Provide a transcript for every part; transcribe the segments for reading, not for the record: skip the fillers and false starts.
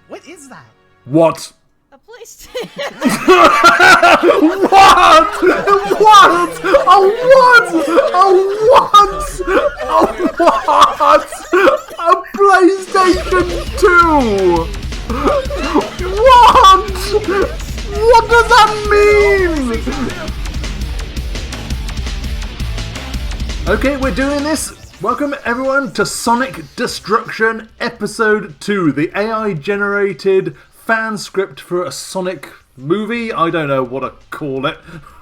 What is that? What? A PlayStation. What? What? A what? A what? A what? A PlayStation 2? What? What does that mean? Okay, we're doing this. Welcome everyone to Sonic Destruction Episode 2, the AI-generated fan script for a Sonic movie. I don't know what to call it.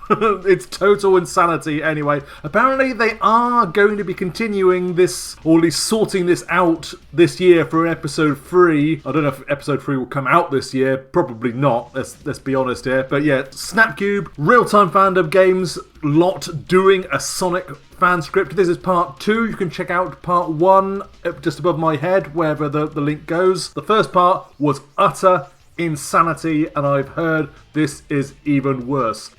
It's total insanity anyway. Apparently they are going to be continuing this, or at least sorting this out this year for episode 3. I don't know if episode 3 will come out this year. Probably not, let's be honest here. But yeah, SnapCube, real-time Fandub games lot doing a Sonic fan script. This is part 2. You can check out part 1 just above my head, wherever the link goes. The first part was utter insanity, and I've heard this is even worse.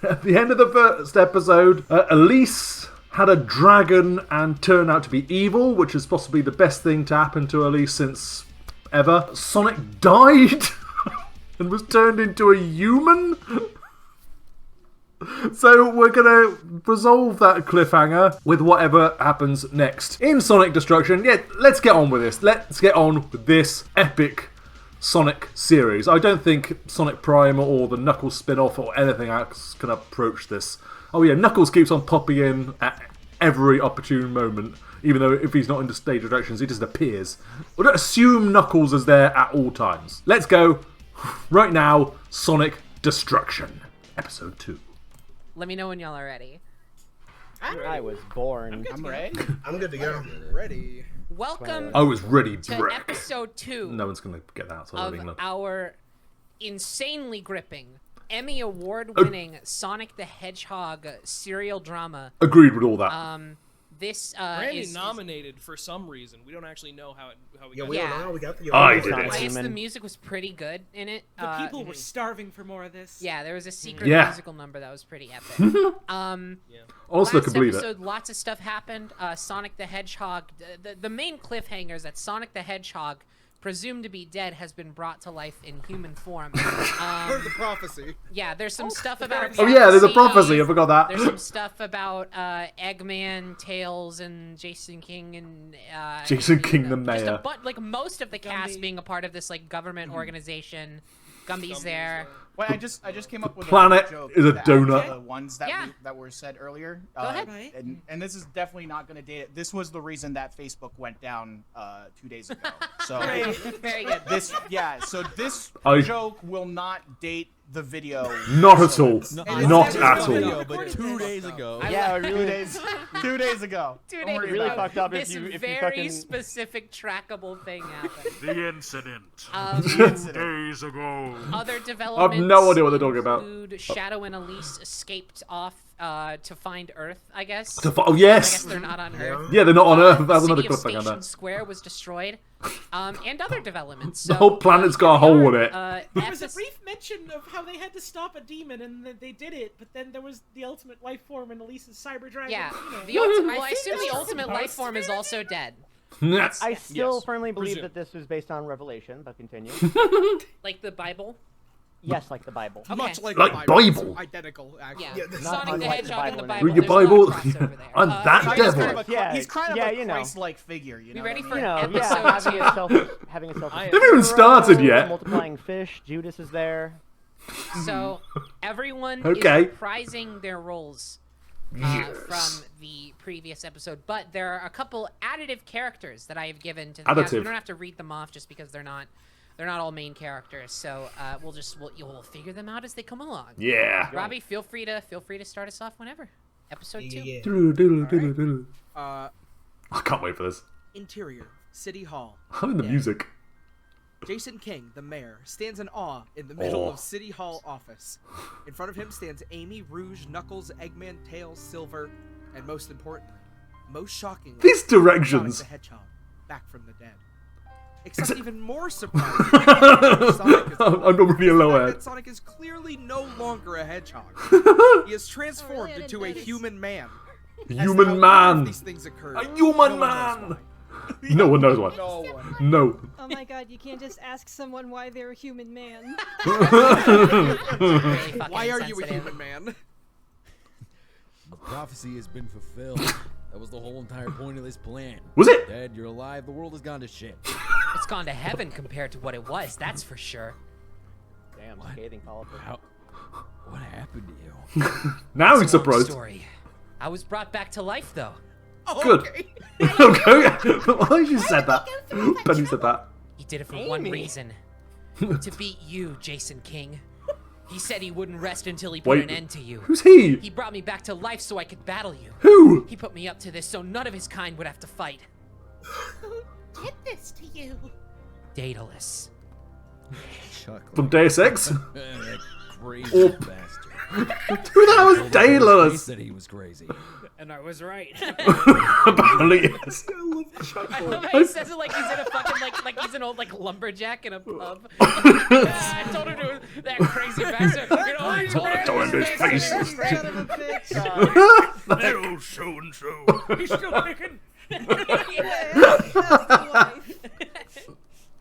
At the end of the first episode, Elise had a dragon and turned out to be evil, which is possibly the best thing to happen to Elise since ever. Sonic died and was turned into a human. So we're going to resolve that cliffhanger with whatever happens next. In Sonic Destruction, yeah, let's get on with this. Let's get on with this epic Sonic series. I don't think Sonic Prime or the Knuckles spin-off or anything else can approach this. Oh yeah, Knuckles keeps on popping in at every opportune moment, even though if he's not in the stage attractions, he just appears. We don't assume Knuckles is there at all times. Let's go right now. Sonic Destruction, Episode 2. Let me know when y'all are ready. I was born. I'm ready. I'm good to go. Ready. Welcome I was ready, to Brick. episode 2 No one's going to get that. So of England. our insanely gripping, Emmy Award-winning Sonic the Hedgehog serial drama. Agreed with all that. This Randy is nominated for some reason. We don't actually know how we Yeah, got we it. don't know. We got the. I did I it. guess the music was pretty good in it. The people were starving for more of this. Yeah, there was a secret Yeah. musical number that was pretty epic. Also, Last can believe it. episode, lots of stuff happened. Sonic the Hedgehog, the main cliffhanger is that Sonic the Hedgehog, presumed to be dead, has been brought to life in human form. Heard the prophecy. Yeah, there's some stuff about. Oh yeah, there's a prophecy. I forgot that. There's some stuff about Eggman, Tails, and Jason King, and Jason King, the just mayor. like most of the cast Gumby. being a part of this like government organization. Gumby's there. Wait, I just came up with Planet a joke is a to add donut. to the ones that Yeah. that were said earlier. Go ahead. Right. And this is definitely not going to date it. This was the reason that Facebook went down 2 days ago. So Very good. this so this I- joke will not date the video. Not at all. It's- Not it's at a all. video, But 2 days ago. Yeah, Two really. days. 2 days ago. Dude, Don't worry really about it. fucked up this if you very fucking. specific trackable thing happened. The incident. Days ago. Other developments. no idea what they're talking about. include Shadow and Elise escaped off to find Earth, I guess. Oh I guess yes. they're not on Earth. Yeah, they're not on Earth. The That's another city of cliffhanger Station there. Square was destroyed, and other developments. The whole planet's got a hole in it. There was a brief mention of how they had to stop a demon, and that they did it. But then there was the ultimate life form and Elise's cyber dragon. Yeah, You know. the ultimate. Well, I think assume the that's ultimate life supposed form to is be also dead. I still Yes, firmly believe presume. that this was based on revelation, but continue. Like the Bible. Yes, like the Bible. Okay. Much like Like the Bible. Identical, actually. Yeah, Yeah, this- Not Sonic the unlike the Hedgehog and the Bible Bible. Read your there's a lot Bible. of crossover there. I'm that He's devil. kind of a, Yeah, he's kind of yeah, a you know. Christ-like figure. You know. ready what for I You mean? know, episode yeah, having a self. I am- They've even started yet. Multiplying fish. Judas is there. So everyone Okay. is reprising their roles Yes. from the previous episode, but there are a couple additive characters that I have given to the cast. We Additive. don't have to read them off just because they're not all main characters. So you'll figure them out as they come along. Yeah. Robbie, feel free to start us off whenever. Episode 2. Yeah. Doodle, doodle, doodle, doodle. Uh, I can't wait for this. Interior, City Hall. I'm in the music. Jason King, the mayor, stands in awe in the middle Awe. of City Hall office. In front of him stands Amy, Rouge, Knuckles, Eggman, Tails, Silver, and most important, most shockingly, These Sonic directions. the Hedgehog, back from the dead. Except even more surprising, Sonic is I'm not really a low that head. Sonic is clearly no longer a hedgehog. He is transformed into a human man. As to how Human all of man. These things occurred, A no human one knows man. why. No one knows why. No one. No. Oh my god, you can't just ask someone why they're a human man. Really fucking Why are you a insensitive. human man? The prophecy has been fulfilled. That was the whole entire point of this plan. Was it? Dad, you're alive. The world has gone to shit. It's gone to heaven compared to what it was, that's for sure. Damn, scathing politics. How? What happened to you? Now he's It's a long surprised. story. I was brought back to life, though. Good. Okay. Why you said that? Penny said that. He did it for one reason. To beat you, Jason King. He said he wouldn't rest until he put Wait. an end to you. Who's he? He brought me back to life so I could battle you. Who? He put me up to this so none of his kind would have to fight. Who did this to you? Daedalus. From Deus Ex? That crazy Oh. bastard. Who the hell is He Daedalus? said he was crazy. And I was right. Apparently, yes. I love how he says it like he's in a fucking like he's an old like lumberjack in a pub. I told him to that crazy bastard. You know, I told him to his face. Son of a bitch. That old so-and-so. He's still kicking. That's the life.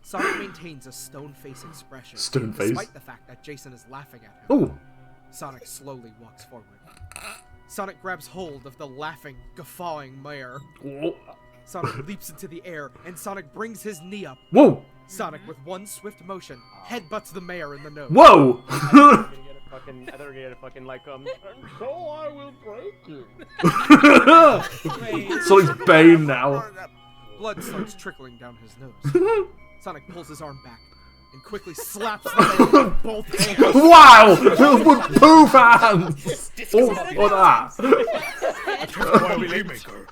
Sonic maintains a stone-face expression. Stone face? Despite the fact that Jason is laughing at him. Oh. Sonic slowly walks forward. Sonic grabs hold of the laughing, guffawing mayor. Sonic leaps into the air, and Sonic brings his knee up. Whoa. Sonic, with one swift motion, headbutts the mayor in the nose. Whoa. I thought we were gonna get a fucking like so I will break you. Sonic's Bane now. Blood starts trickling down his nose. Sonic pulls his arm back and quickly slaps the mayor with both hands. Wow! With both hands! Oh, that. Playmaker.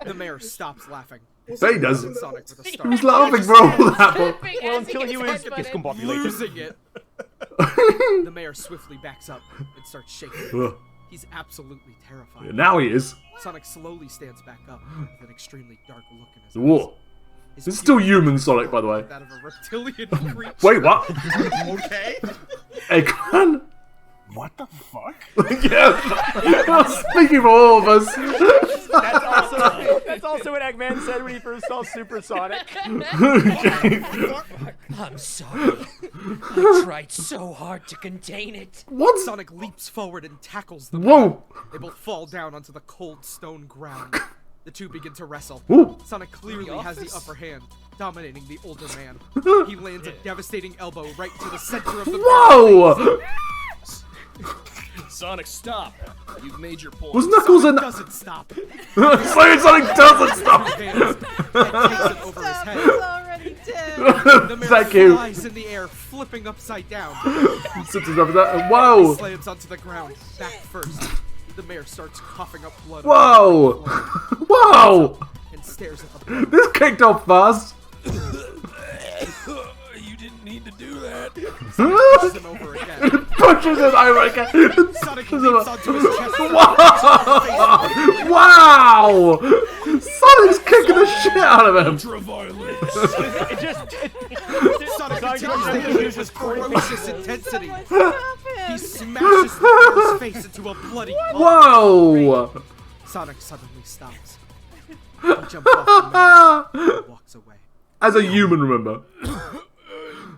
The mayor stops laughing. There he does. And Sonic with a He start. was laughing for all that. Well, until he was discombobulated. Losing it. The mayor swiftly backs up and starts shaking. Ugh. He's absolutely terrified. Now he is. Sonic slowly stands back up with an extremely dark look in his eyes. Whoa. His This is still pupils human Sonic, by the way. like that of a reptilian creature. Wait, what? Okay. Eggman? What the fuck? Yeah. Speaking for all of us. That's also what Eggman said when he first saw Supersonic. Okay. I'm sorry. I tried so hard to contain it. What? Sonic leaps forward and tackles them. Whoa. They both fall down onto the cold stone ground. The two begin to wrestle. Ooh. Sonic clearly has the upper hand, dominating the older man. He lands a devastating elbow right to the center of the Whoa! Sonic, stop. You've made your point. Was Knuckles in Sonic that? doesn't stop. Sonic doesn't stop! Hands and takes it over his Stop, head. he's already dead. The mayor Thank you. flies in the air, flipping upside down. Sits over that. Whoa! Slams onto the ground, back first. The mayor starts coughing up blood. Whoa! Whoa! And stares at the blood. This kicked off fast. You didn't need to do that. Pushes him over again. Pushes it over again. Sonic leaps onto his chest. Wow! Wow! Sonic's kicking the shit out of him. Sonic continues to use his ferocious intensity. Stop He him. smashes the mayor's face into a bloody pulp. Whoa! Sonic suddenly stops. He jumps off the mayor and walks away. As a human, remember.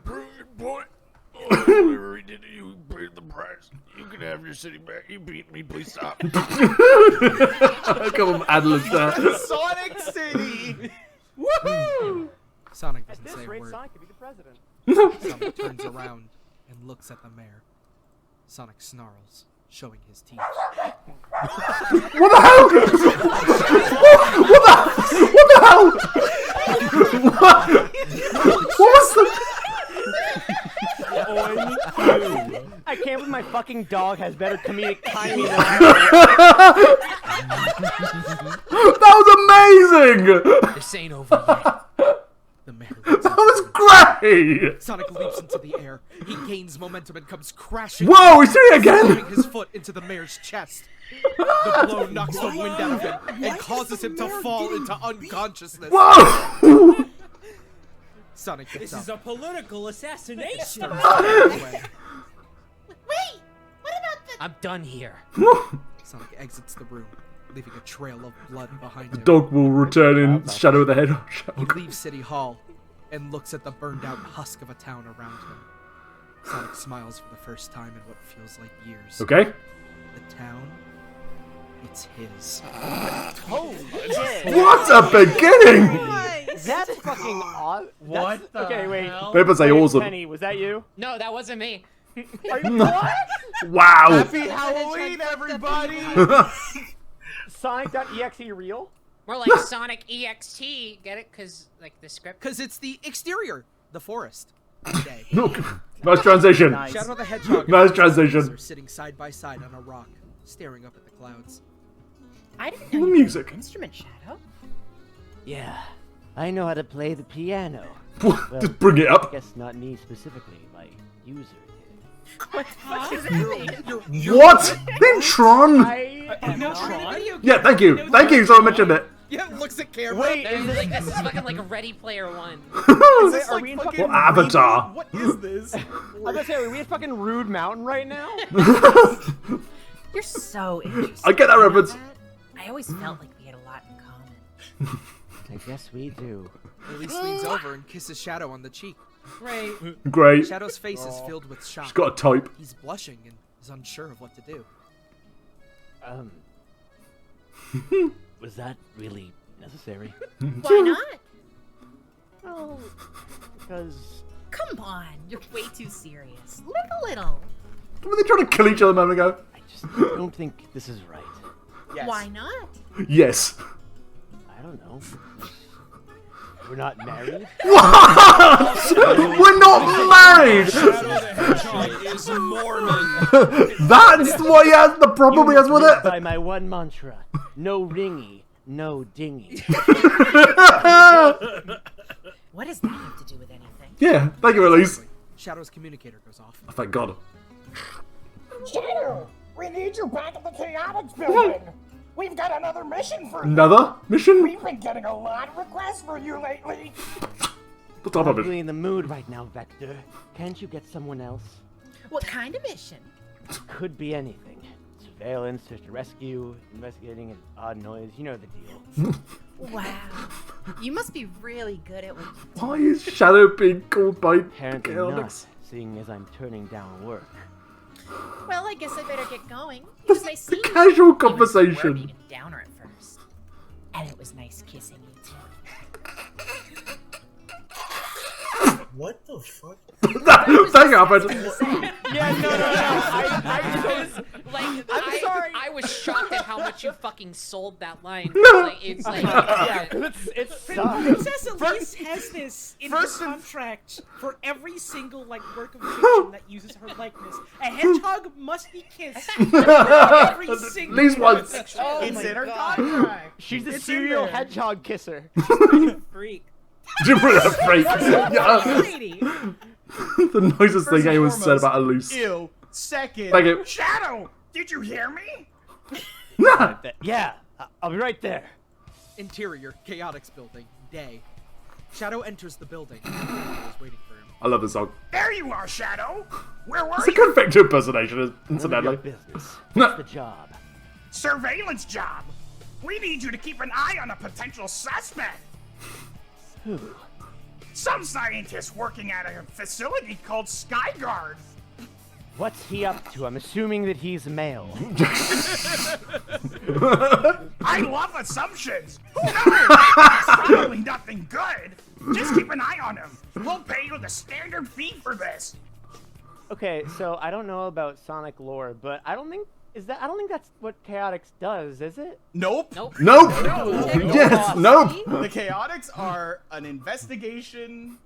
Brilliant point. Whatever he did to you, he paid the price. You can have your city back. You beat me. Please stop. Come on, Adler's there. Sonic City. Woohoo! Sonic At doesn't this say a rate, word. Sonic could be the president. Sonic turns around and looks at the mayor. Sonic snarls, showing his teeth. What the hell? What the hell? What was the? I can't believe my fucking dog has better comedic timing than That was amazing. This ain't over yet. The mayor looks That at was great. Sonic leaps into the air. He gains momentum and comes crashing. Whoa, he's doing it again. Slamming his foot into the mayor's chest. The blow knocks the wind out of him and causes him to fall into unconsciousness. Whoa. Sonic gets This up. is a political assassination. Starts running away. Wait, what about the? I'm done here. Sonic exits the room. leaving a trail of blood behind him. Dog will return in Shadow of the He Hedgehog. leaves City Hall and looks at the burned-out husk of a town around him. Sonic smiles for the first time in what feels like years. Okay. The town, it's his. What a beginning! That's fucking odd. What the Okay, wait. hell? Paper say Wait, awesome. Penny, was that you? No, that wasn't me. Are you what? Wow. Happy Halloween, everybody! Sonic.exe real? More like Sonic EXT. Get it? Cause like the script. Because it's the exterior, the forest. Day. Look. Nice transition. Nice. Shadow the Hedgehog Nice and Daedalus transition. are sitting side by side on a rock, staring up at the clouds. I didn't The know you music. played an instrument, Shadow. Yeah, I know how to play the piano. Just bring it I up. guess not me specifically, my user did. What the fuck does that mean? What? In Tron? Yeah, thank you. Thank you, someone mentioned it. Yeah, looks at camera. Wait, This is fucking like Ready Player One. wait, are we in fucking Well, Avatar. What is this? I'm gonna say, are we in fucking Rude Mountain right now? You're so interesting. I get that reference. I always felt like we had a lot in common. I guess we do. Elise leans over and kisses Shadow on the cheek. Right. Great. Shadow's face is filled with shock. She's got a type. He's blushing and is unsure of what to do. Was that really necessary? Why not? Well, because Come on, you're way too serious. Look a little. Were they trying to kill each other a moment ago? I just don't think this is right. Yes. Why not? Yes. I don't know. We're not married? What? We're not married! is Mormon. That's what he has, the problem he has with live it. by my one mantra. No ringy, no dingy. What does that have to do with anything? Yeah, thank you, Elise. Shadow's communicator goes off. Oh, thank God. Shadow, we need you back at the Chaotix building. We've got another mission for you. Another mission? We've been getting a lot of requests for you lately. The top I'm of really it. in the mood right now, Vector. Can't you get someone else? What kind of mission? Could be anything. Surveillance, search and rescue, investigating an odd noise. You know the deal. Wow. You must be really good at what you do. Why is Shadow being called by Apparently not, Chaotix? seeing as I'm turning down work. Well, I guess I better get going. It was nice seeing you. Casual He was conversation. worried and downer at first. And it was nice kissing you too. What the fuck? That happened. Yeah, no. I was Like, I'm sorry. I was shocked at how much you fucking sold that line. Like, it's like, yeah, it sucks. Princess Elise has this in her contract for every single work of fiction that uses her likeness. A hedgehog must be kissed. Every single Least once. Oh It's my in her God. contract. She's the It's in serial there. hedgehog kisser. Freak. You put a freak. Yeah. Lady. The nicest First thing and anyone said foremost, about Elise. Ew. Second. Thank you. Shadow, did you hear me? Yeah, I'll be right there. Interior, Chaotix building, day. Shadow enters the building. Is waiting for him. I love this song. There you are, Shadow. Where were It's a you? good Vector impersonation, None of incidentally. your business. What's the job? Surveillance job. We need you to keep an eye on a potential suspect. Who? Some scientist working at a facility called Skyguard. What's he up to? I'm assuming that he's male. I love assumptions. Who knows? It's probably nothing good. Just keep an eye on him. We'll pay you the standard fee for this. Okay, so I don't know about Sonic lore, but I don't think that's what Chaotix does, is it? Nope. nope. Nope. No. Yes. Nope. The Chaotix are an investigation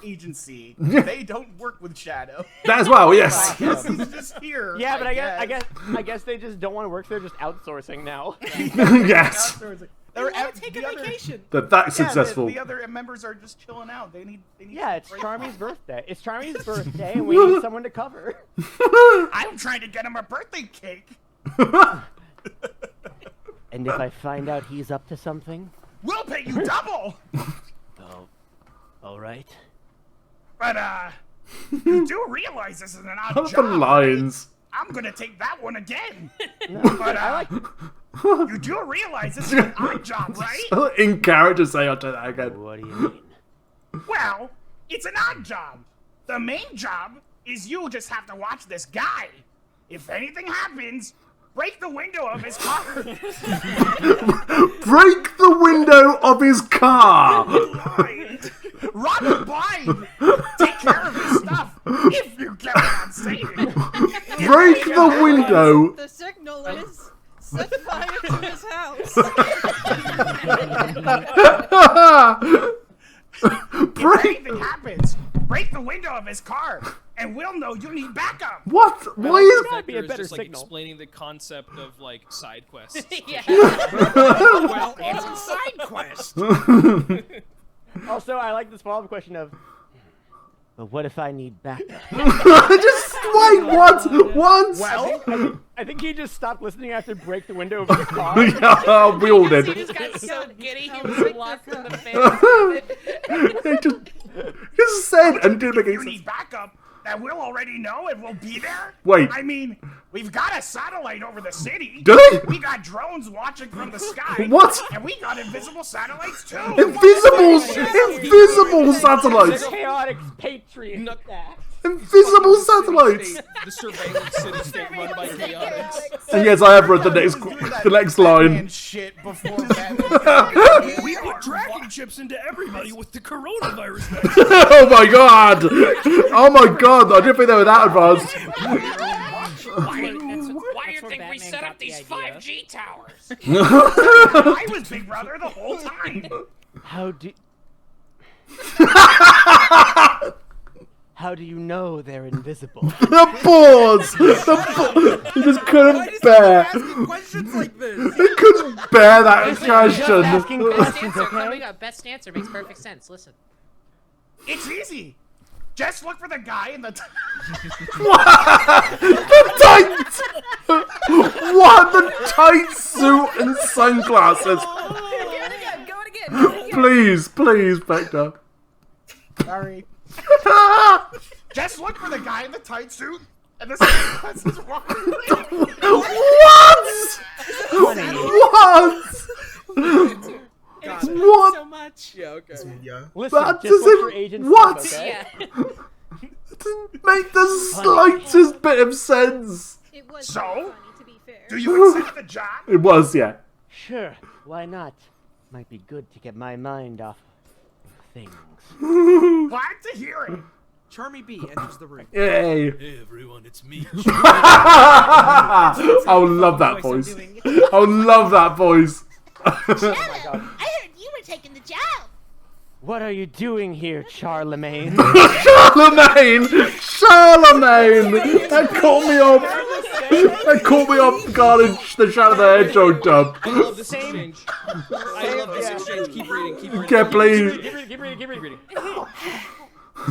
agency. They don't work with Shadow. That as well. Yes. Yes, he's just here. Yeah, but I guess they just don't want to work. They're just outsourcing now. Yes. They want to take a vacation. That's successful. The other members are just chilling out. They need Yeah, it's break. Charmy's birthday. It's Charmy's birthday, and we need someone to cover. I'm trying to get him a birthday cake. And if I find out he's up to something? We'll pay you double. Oh, all right. But you do realize this is an odd Half the job. lines. I'm gonna take that one again. No, But I like. You do realize this is an odd job, right? In character, say I'll do that again. What do you mean? Well, it's an odd job. The main job is you just have to watch this guy. If anything happens, break the window of his car. Break the window of his car. Rob him blind. Take care of his stuff. If you get what I'm saying. Break the window. The signal is set fire to his house. If anything happens, break the window of his car, and we'll know you need backup. What? Why is Gotta be a better just, like, signal. explaining the concept of like side quests. Yeah. Well, it's a side quest. Also, I like this follow-up question of, but what if I need backup? Just wait, what? Once? I think he just stopped listening after break the window of his car. Yeah, we all did. He just got so giddy, he was lost in the fantasy. He just said and didn't make any You sense. need backup that we'll already know and we'll be there. Wait. I mean, we've got a satellite over the city. Do they? We got drones watching from the sky. What? And we got invisible satellites too. Invisible satellites. Chaotic's Patreon. Invisible satellites. The surveillance city state run by chaotics. And yes, I have read the next line. And shit before that. We put tracking chips into everybody with the coronavirus. Oh my god! Oh my god! I didn't think they were that advanced. Why do you think we set up these 5G towers? I was Big Brother the whole time. How do you know they're invisible? The pause! He just couldn't bear. Asking questions like this. He couldn't bear that question. Asking Best questions, answer coming okay? up. Best answer makes perfect sense. Listen. It's easy. Just look for the guy in the. The tight. What? The tight suit and sunglasses. Go again. Please, Vector. Sorry. Just look for the guy in the tight suit and the sunglasses. What? What? What? So much. Yeah, okay. Listen, That just look for doesn't. agent What? stuff, okay? Yeah. It doesn't make the slightest bit of sense. It was So? very funny, to be fair. Do you accept the job? It was, yeah. Sure, why not? Might be good to get my mind off of things. Glad to hear it. Charmy B enters the room. Yay. Hey everyone, it's me. I'll love that voice. I'll love that voice. Shadow, I heard you were taking the job. What are you doing here, Charlemagne? Charlemagne! Charlemagne! That caught me off. That caught me off guard in the Shadow the Hedgehog dub. I love this exchange. I love this exchange. Keep reading. Keep reading. Okay, please. Keep reading.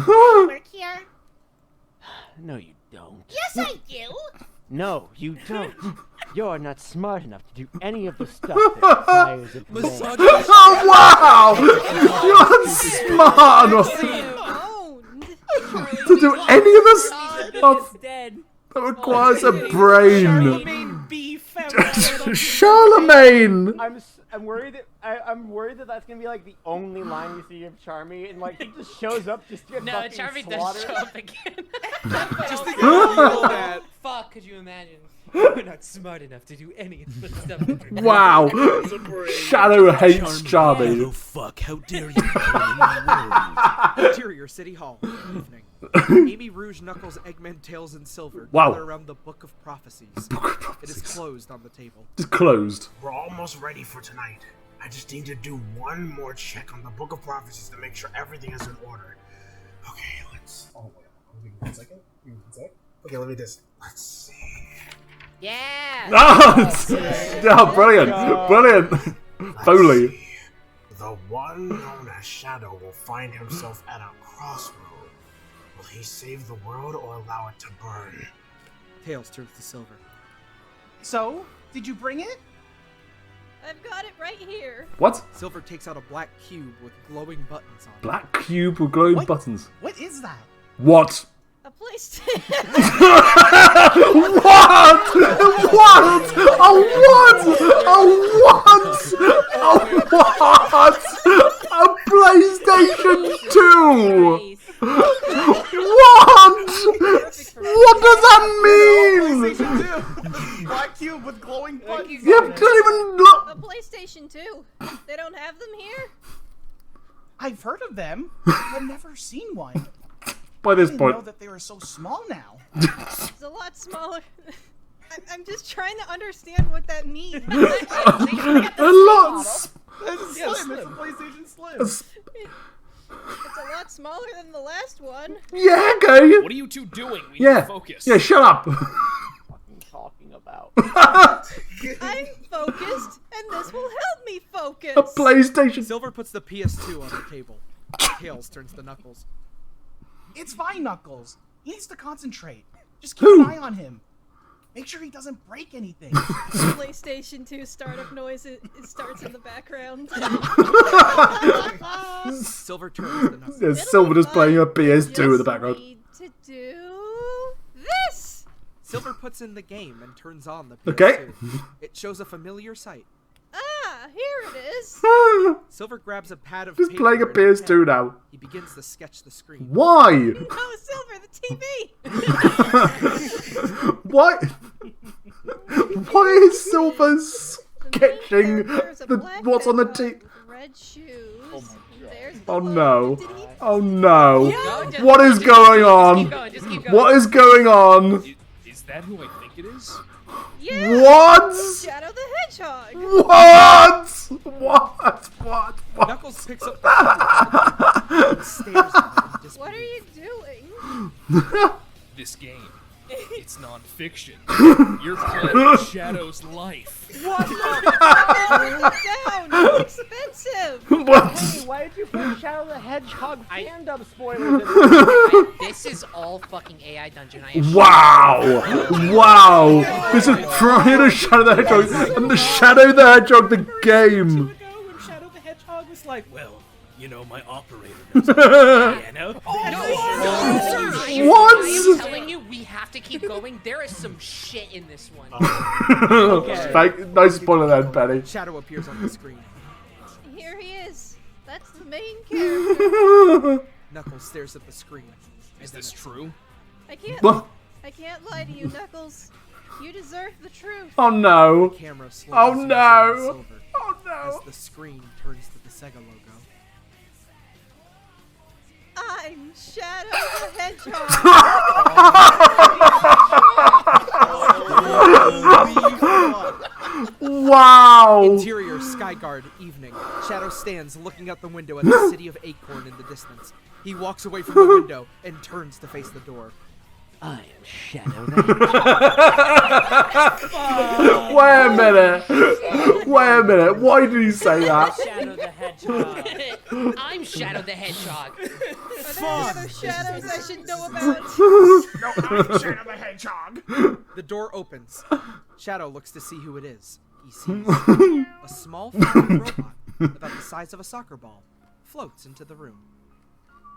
Work here? No, you don't. Yes, I do. No, you don't. You're not smart enough to do any of the stuff that requires a brain. Oh wow! You're not smart enough to do any of this stuff Dead. that requires a brain. Charlemagne B found out. Charlemagne! I'm worried that that's gonna be like the only line we see of Charmy, and like he just shows up just to get No, fucking Charmy does slaughtered. show up again. Just think of that. Fuck, could you imagine? We're not smart enough to do any of the stuff. Wow! Shadow hates Charmy. Oh fuck, how dare you come in my world? Interior City Hall. Evening. Amy Rouge, Knuckles, Eggman, Tails, and Silver Wow. gather around the Book of Prophecies. It is closed on the table. It's closed. We're almost ready for tonight. I just need to do one more check on the Book of Prophecies to make sure everything is in order. Okay, let's. Oh wait, give me 1 second. Give me 1 second. Okay, let me just. Let's see. Yeah. Oh, brilliant! Foley. See. The one known as Shadow will find himself at a crossroad. Will he save the world or allow it to burn? Tails turns to Silver. So, did you bring it? I've got it right here. What? Silver takes out a black cube with glowing buttons on it. Black cube with glowing buttons. What is that? What? A place to What? What? Oh, what? Oh, what? Oh, what? A PlayStation 2? What? What does that mean? Black cube with glowing buttons. You don't even look. A PlayStation 2. They don't have them here? I've heard of them, but never seen one. By this I didn't point, know that they were so small now. It's a lot smaller. I'm just trying to understand what that means. a lot. It's slim. It's a PlayStation Slim. It's a lot smaller than the last one. Yeah, okay. What are you two doing? We Yeah. need to focus. Yeah, shut up. Talking about. I'm focused, and this will help me focus. A PlayStation. Silver puts the PS2 on the table. Tails turns to Knuckles. It's fine, Knuckles. He needs to concentrate. Just keep Who? an eye on him. Make sure he doesn't break anything. PlayStation 2 startup noise. It starts in the background. Silver turns to Knuckles. Yeah, Silver just playing a PS2 in the background. Need to do this. Silver puts in the game and turns on the PS2. Okay. It shows a familiar sight. Ah, here it is. Silver grabs a pad of Just paper playing a and PS2 pen. now. He begins to sketch the screen. Why? No, Silver, the TV. Why? Why is Silver sketching what's on the TV? Red shoes. There's the Oh logo. no. Did he- Oh no. Just- What is just- going just on? keep going, just keep going. What is going on? Is that who I think it is? Yeah. What? Shadow the Hedgehog. What? What? Knuckles picks up the phone and stares at it in disbelief. What are you doing? This game. It's non-fiction. You're playing Shadow's life. What the? Down. It's expensive. What? Hey, why did you put Shadow the Hedgehog Fandub spoilers in This is all fucking AI dungeon. I assure Wow! Wow! This is prior to Shadow the Hedgehog and the Shadow the Hedgehog the game. When Shadow the Hedgehog was like, well, You know, my operator knows piano. What? I am telling you, we have to keep going. There is some shit in this one. Nice spoiler then, Penny. Shadow appears on the screen. Here he is. That's the main character. Knuckles stares at the screen. Is this true? I can't lie to you, Knuckles. You deserve the truth. Oh no. The camera slowly Oh zooms in on no. Silver Oh no. as the screen turns to the Sega logo. I'm Shadow the Hedgehog. Wow. Interior Skyguard evening. Shadow stands looking out the window at the city of Acorn in the distance. He walks away from the window and turns to face the door. I am Shadow the Hedgehog. Wait a minute. Wait a minute. Why did you say that? Shadow the Hedgehog. I'm Shadow the Hedgehog. Are there any other shadows I should know about? No, I'm Shadow the Hedgehog. The door opens. Shadow looks to see who it is. He sees a small flying robot about the size of a soccer ball floats into the room.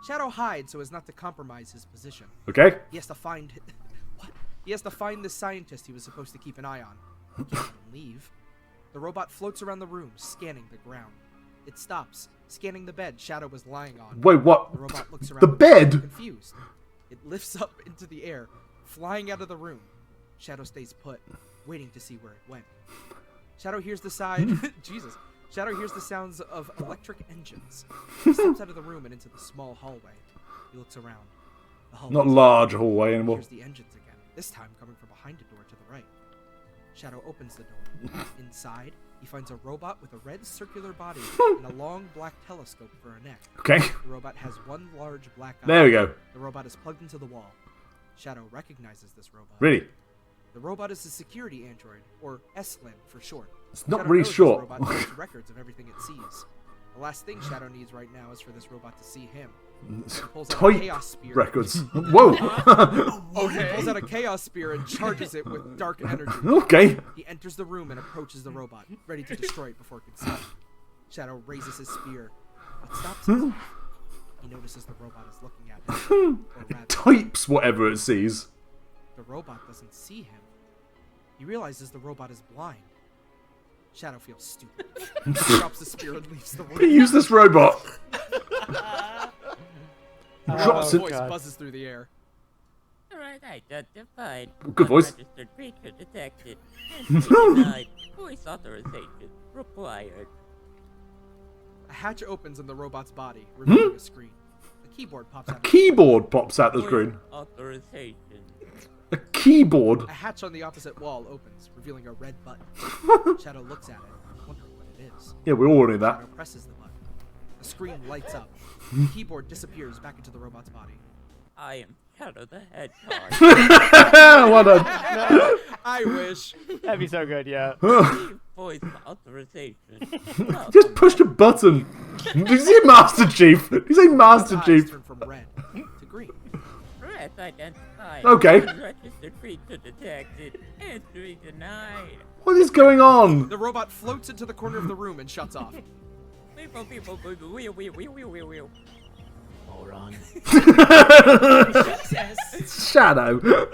Shadow hides so as not to compromise his position. Okay. He has to find He has to find the scientist he was supposed to keep an eye on. He can't even leave. The robot floats around the room, scanning the ground. It stops, scanning the bed Shadow was lying on. Wait, what? The robot looks around The bed? confused. It lifts up into the air, flying out of the room. Shadow stays put, waiting to see where it went. Shadow hears the Jesus. Shadow hears the sounds of electric engines. He steps out of the room and into the small hallway. He looks around. The hallway Not is large hallway anymore. Hears the engines again, this time coming from behind a door to the right. Shadow opens the door. Inside, he finds a robot with a red circular body and a long black telescope for a neck. Okay. The robot has one large black eye. There we go. The robot is plugged into the wall. Shadow recognizes this robot. Really? The robot is a security android, or SLIN for short. It's not Shadow really knows this short. robot keeps records of everything it sees. The last thing Shadow needs right now is for this robot to see him. He pulls out a Type chaos spear. records. Whoa. He pulls out a chaos spear and charges it with dark energy. Okay. He enters the room and approaches the robot, ready to destroy it before it can see him. Shadow raises his spear, but stops himself. He notices the robot is looking at him. Or rather, Types whatever it sees. The robot doesn't see him. He realizes the robot is blind. Shadow feels stupid. He drops the spear and leaves the room. Use this robot. Robot's voice buzzes through the air. Alright, identified. Good voice. Unregistered creature detected. Entry denied. Voice authorization required. A hatch opens in the robot's body, revealing a screen. A keyboard pops out. Keyboard pops out the screen. Authorization. A keyboard. A hatch on the opposite wall opens, revealing a red button. Shadow looks at it, wondering what it is. Yeah, we all knew that. Shadow presses the button. The screen lights up. The keyboard disappears back into the robot's body. I am Shadow the Hedgehog. Well done. No, I wish. That'd be so good, yeah. Voice authorization. Just pushed a button. Did you say Master Chief? Did you say Master Chief? Turn from red to green. Red identified. Okay. Unregistered creature detected. Entry denied. What is going on? The robot floats into the corner of the room and shuts off. Moron. Shadow.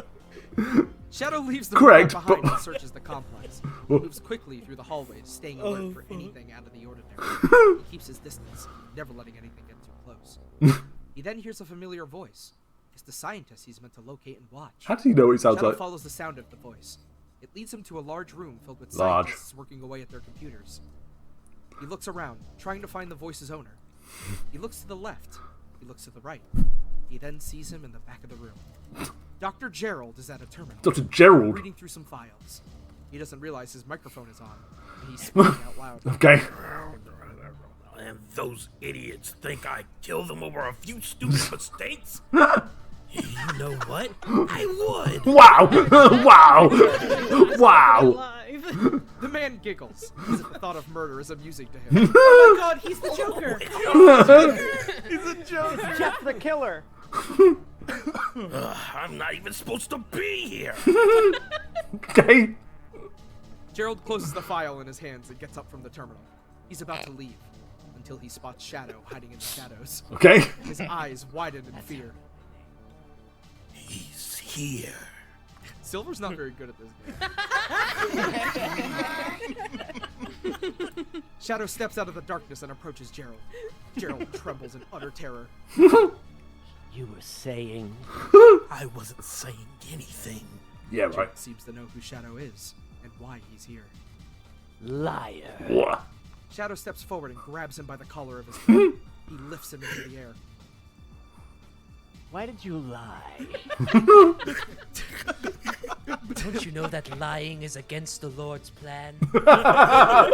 Shadow leaves the Correct, robot behind but- and searches the complex. He moves quickly through the hallways, staying alert for anything out of the ordinary. He keeps his distance, never letting anything get too close. He then hears a familiar voice. It's the scientist he's meant to locate and watch. How do you know what he sounds Shadow like? follows the sound of the voice. It leads him to a large room filled with Large. scientists working away at their computers. He looks around, trying to find the voice's owner. He looks to the left. He looks to the right. He then sees him in the back of the room. Dr. Gerald is at a terminal. Dr. Gerald? Reading through some files. He doesn't realize his microphone is on, and he's speaking out loud. Okay. And those idiots think I kill them over a few stupid mistakes? You know what? I would. Wow. Wow. Wow. The man giggles, as if the thought of murder is amusing to him. Oh my god, he's the Joker! He's a Joker! Jeff the Killer! I'm not even supposed to be here. Okay. Gerald closes the file in his hands and gets up from the terminal. He's about to leave, until he spots Shadow hiding in the shadows. Okay. His eyes widen in fear. He's here. Silver's not very good at this game. Shadow steps out of the darkness and approaches Gerald. Gerald trembles in utter terror. You were saying? I wasn't saying anything. Yeah, right. Gerald seems to know who Shadow is and why he's here. Liar. What? Shadow steps forward and grabs him by the collar of his coat. He lifts him into the air. Why did you lie? Don't you know that lying is against the Lord's plan? I'm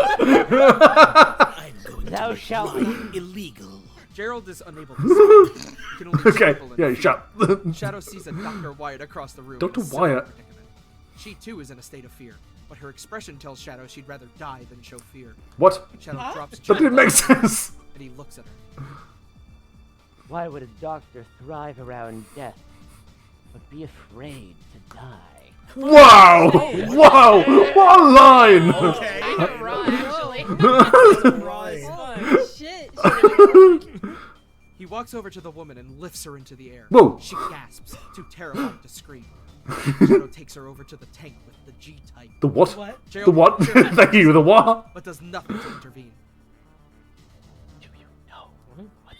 going Thou to shalt make illegal. Gerald is unable to speak. He can only Okay, tremble in yeah, fear. shut. Shadow sees a Dr. Wyatt across the room. Dr. in a similar Wyatt? predicament. She too is in a state of fear, but her expression tells Shadow she'd rather die than show fear. What? Shadow drops That didn't make Gerald sense. and he looks at her. Why would a doctor thrive around death, but be afraid to die? Wow! Wow! What a line! Okay. Actually. Oh, shit. He walks over to the woman and lifts her into the air. Whoa. She gasps, too terrified to scream. Shadow takes her over to the tank with the G-type. The what? What? The what? Thank you. The what? But does nothing to intervene. Do you know what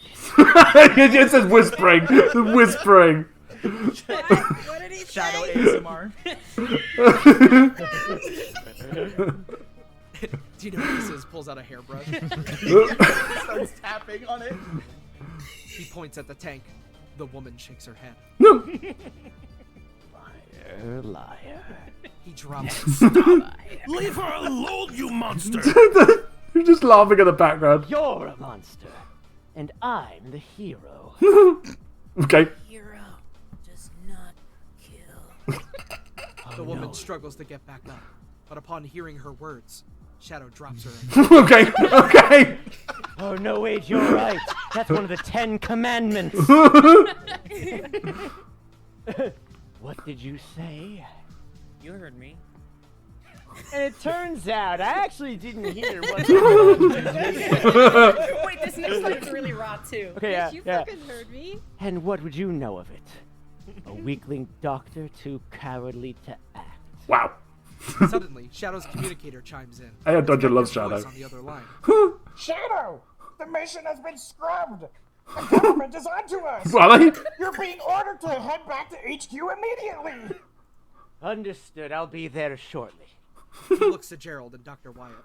this It says whispering. Whispering. What did he say? Shadow ASMR. Do you know what this is? Pulls out a hairbrush. Starts tapping on it. He points at the tank. The woman shakes her head. Liar, liar. He drops Leave her alone, you monster! You're just laughing in the background. You're a monster, and I'm the hero. Okay. Hero does not kill. The woman struggles to get back up, but upon hearing her words, Shadow drops her. Okay. Okay. Oh no, wait, you're right. That's one of the 10 Commandments. What did you say? You heard me. And it turns out I actually didn't hear what. Wait, this next line's really raw too. Okay, yeah, You yeah. fucking heard me. And what would you know of it? A weakling doctor too cowardly to act. Wow. Suddenly, Shadow's communicator chimes in. Hey, Dodger It's loves Vector's Shadow. voice on the other line. Shadow! The mission has been scrubbed! The government is onto us! Really? You're being ordered to head back to HQ immediately! Understood. I'll be there shortly. He looks at Gerald and Dr. Wyatt.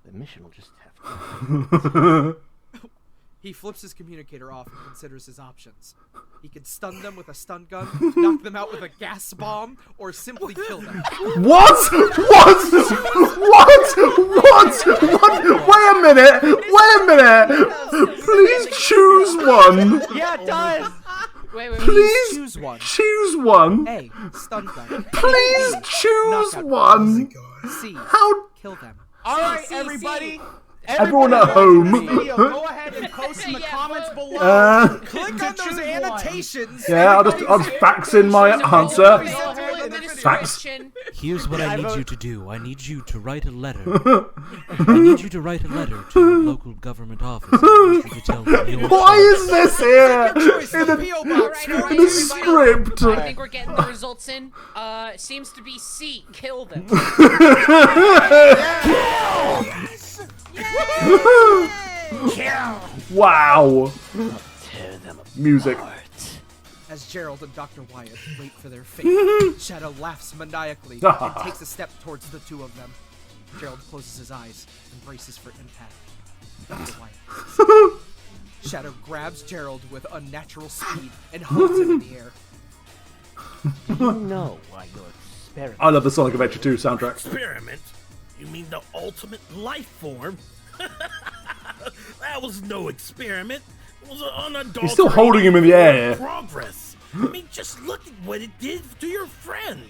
The mission will just have to... He flips his communicator off and considers his options. He could stun them with a stun gun, knock them out with a gas bomb, or simply kill them. What? What? What? What? Wait a minute! Wait a minute! Please choose one! Yeah, it does! Wait, Please choose one. Choose one! A. Stun gun. Please B. choose knockout one! gun. C. How? Kill them. Alright, everybody. Everyone at home. Video, go ahead and post in the comments below. Click on those annotations. Yeah, I'll just fax in my answer. Fax. Here's what I need you to do. I need you to write a letter. I need you to write a letter to your local government office. I need you to tell them your Why is this here? In a script. I think we're getting the results in. Seems to be C. Kill them. Wow. Music. As Gerald and Dr. Wyatt wait for their fate, Shadow laughs maniacally and takes a step towards the two of them. Gerald closes his eyes and braces for impact. Dr. Wyatt. Shadow grabs Gerald with unnatural speed and holds him in the air. Do you know why your experiment... I love the Sonic Adventure 2 soundtrack. Experiment? You mean the ultimate life form? That was no experiment. It was an unadulterated He's still holding him in the air. progress. I mean, just look at what it did to your friend.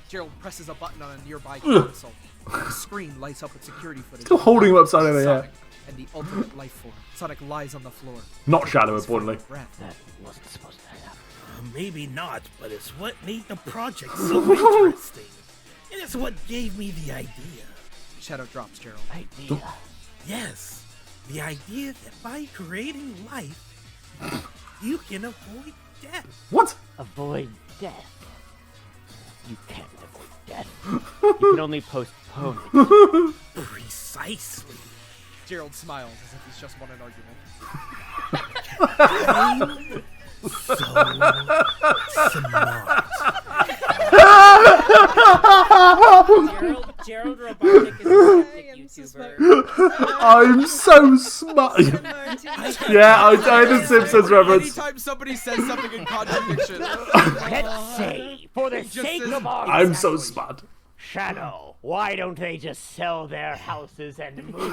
Gerald presses a button on a nearby console. The screen lights up with security footage. Still holding him upside down in the air. Sonic and the ultimate life form. Sonic lies on the floor. Not Shadow, importantly. That wasn't supposed to happen. Maybe not, but it's what made the project so interesting. And it's what gave me the idea. Shadow drops Gerald. Idea? Yes. The idea that by creating life, you can avoid death. What? Avoid death? You can't avoid death. You can only postpone it. Precisely. Gerald smiles as if he's just won an argument. So smart. Gerald Robotic is a YouTuber. I'm so smart. Yeah, I the Simpsons reference. Anytime somebody says something in contradiction. Let's say, for the sake of our... I'm so smart. Shadow, why don't they just sell their houses and move?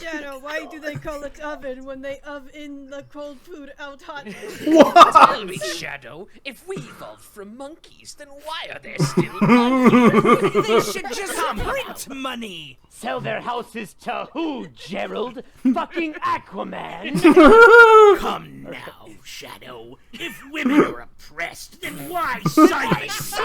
Shadow, why do they call it oven when they oven the cold food out hot? Tell me, Shadow, if we evolved from monkeys, then why are there still monkeys? They should just print money. Sell their houses to who, Gerald? Fucking Aquaman? Come now, Shadow. If women are oppressed, then why silence?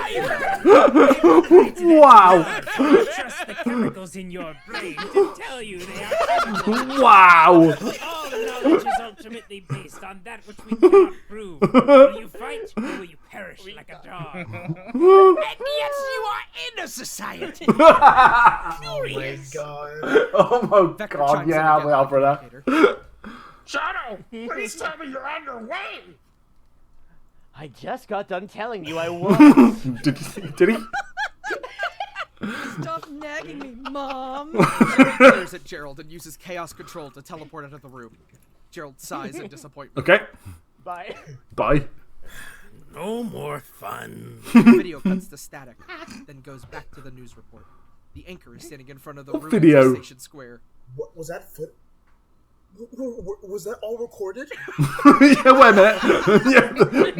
Wow. Trust the chemicals in your brain to tell you they are. Wow. All knowledge is ultimately based on that which we cannot prove. Will you fight, or will you perish like a dog? And yet you are in a society. Oh my god. Oh my god, yeah, we are, brother. Shadow, please tell me you're on your way. I just got done telling you I was. Did he? Stop nagging me, Mom. He glares at Gerald and uses chaos control to teleport out of the room. Gerald sighs in disappointment. Okay. Bye. Bye. No more fun. The video cuts to static, then goes back to the news report. The anchor is standing in front of the room video? of Station Square. What was that foot? Was that all recorded? Yeah, wait a minute.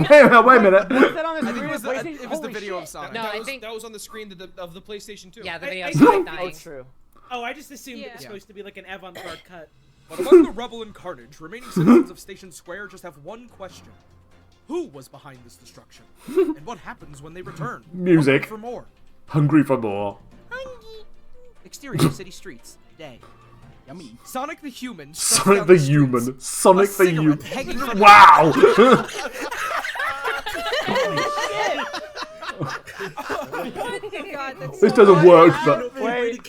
Yeah, wait a minute. Was that on the I think screen? it was the video of Sonic. No, that I was, think that was on the screen of the PlayStation 2. yeah, the I- video I- is like Oh, dying. true. Oh, I just assumed it was Yeah. supposed to be like an avant-garde cut. But among the rubble and carnage, remaining citizens of Station Square just have one question. Who was behind this destruction? And what happens when they return? Music. Hungry for more. Hungry for more. Exterior city streets. Day. Yummy. Sonic the Human. Sonic the Human. Sonic the cigarette Human. hanging from Wow. God, that's This so doesn't work, but Wait.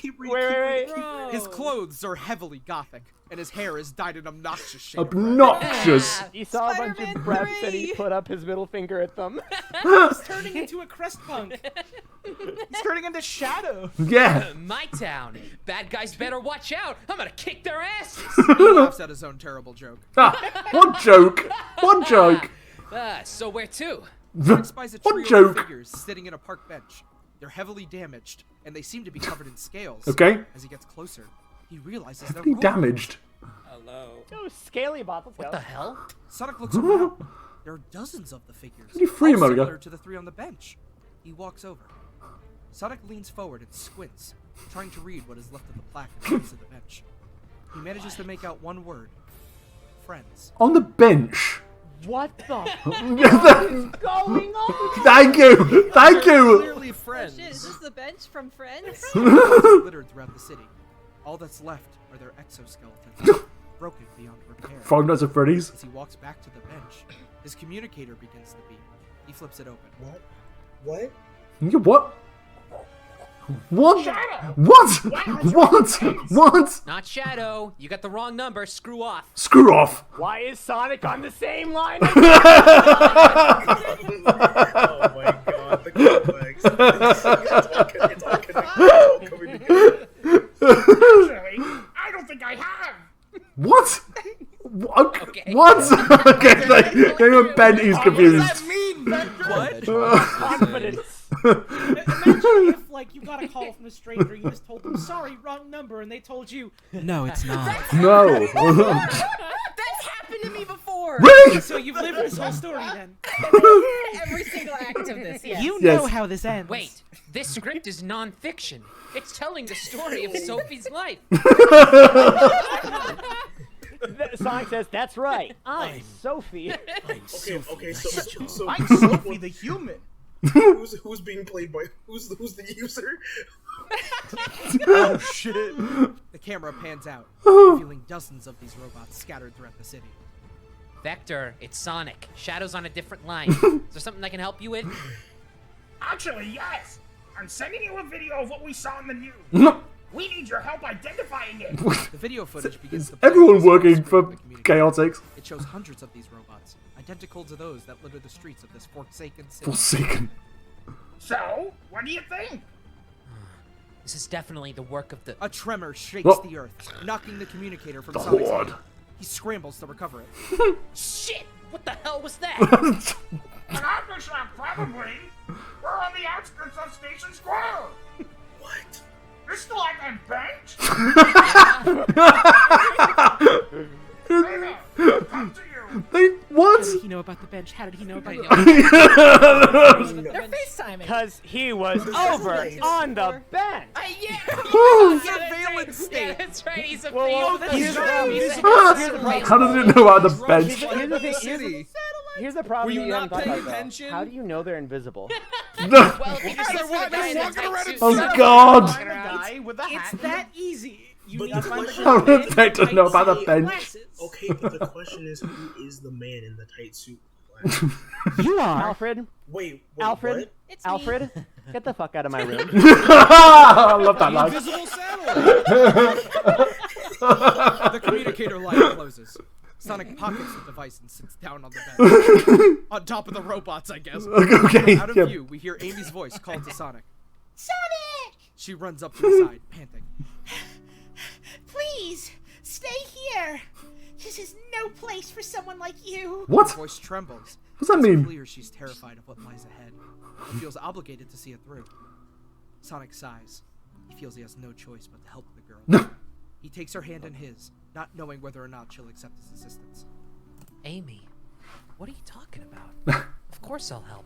His clothes are heavily gothic, and his hair is dyed an obnoxious shade of red. obnoxious. He saw a bunch of preps and he put up his middle finger at them. He's turning into a crest punk. He's turning into Shadow. Yeah. My town. Bad guys better watch out. I'm gonna kick their asses. He laughs at his own terrible joke. What joke? What joke? So where to? Sonic spies a What trio of joke? figures sitting in a park bench. They're heavily damaged, and they seem to be covered in scales. Okay. As he gets closer, he realizes they're Heavily wrong. damaged. Hello. Oh, scaly bots. Let's go. What the hell? Sonic looks around. There are dozens of the figures, Did he free all him over similar here? to the three on the bench. He walks over. Sonic leans forward and squints, trying to read what is left of the plaque next to the bench. He manages to make out one word. Friends. On the bench. What the Thank going on? Thank you. Thank you. Clearly friends. Shit, is this the bench from Friends? Littered throughout the city. All that's left are their exoskeletons, broken beyond repair. Five Nights at Freddy's. As he walks back to the bench, his communicator begins to beep. He flips it open. What? What? What? What? What? What? What? Not Shadow. You got the wrong number. Screw off. Screw off. Why is Sonic on the same line? Oh my god, the complex. It's all coming together. Actually, I don't think I have. What? Okay. What? Okay, Ben is confused. What does that mean, Vector? Confidence. Imagine if, like, you got a call from a stranger, you just told them, sorry, wrong number, and they told you, No, it's not. No. That's happened to me before. Really? so you've lived this whole story then. Every single act of this, yes. You Yes. know how this ends. Wait, this script is non-fiction. It's telling the story of Sophie's life. Sonic says, "That's right. I'm Sophie." Okay, so I'm Sophie the human. who's being played by who's the user? Oh shit! The camera pans out, revealing dozens of these robots scattered throughout the city. Vector, it's Sonic. Shadow's on a different line. Is there something I can help you with? Actually, yes. I'm sending you a video of what we saw in the news. We need your help identifying it. The video footage begins to play Everyone as working Sonic's for the communicator. Chaotix. It shows hundreds of these robots, identical to those that litter the streets of this forsaken city. Forsaken. So, what do you think? This is definitely the work of the... A tremor shakes Whoa. the earth, knocking the communicator from The Sonic's Horde. hand. He scrambles to recover it. Shit! What the hell was that? An aftershock, probably. We're on the outskirts of Station Square. What? You're still at that bench? Come to you. What? How did he know about the bench? How did he know about the They're FaceTiming. Because he was over on the bench. Surveillance state. Yeah, that's right. He's a Whoa, field. here's the problem. How does it know about the bench? Here's the thing. City. Here's the problem. Were you that not haven't thought paying about, though. attention? How do you know they're invisible? Well, because they're the guy in the walking tight around suit. Oh God! guy with a hat? It's that easy. You But need the to find the question- How girl does they don't know about the with bench? glasses. Okay, but the question is, who is the man in the tight suit? You are Alfred. Wait, Alfred. what? It's me. Alfred, get the fuck out of my room. I love that line. Invisible satellite. The communicator line closes. Sonic pockets the device and sits down on the bench. On top of the robots, I guess. Okay, Out of yeah. view, we hear Amy's voice call to Sonic. Sonic! She runs up to his side, panting. Please, stay here. This is no place for someone like you. What? Her voice trembles. What's that It's mean? clear she's terrified of what lies ahead. He feels obligated to see it through. Sonic sighs. He feels he has no choice but to help the girl. He takes her hand in his, not knowing whether or not she'll accept his assistance. Amy, what are you talking about? Of course I'll help.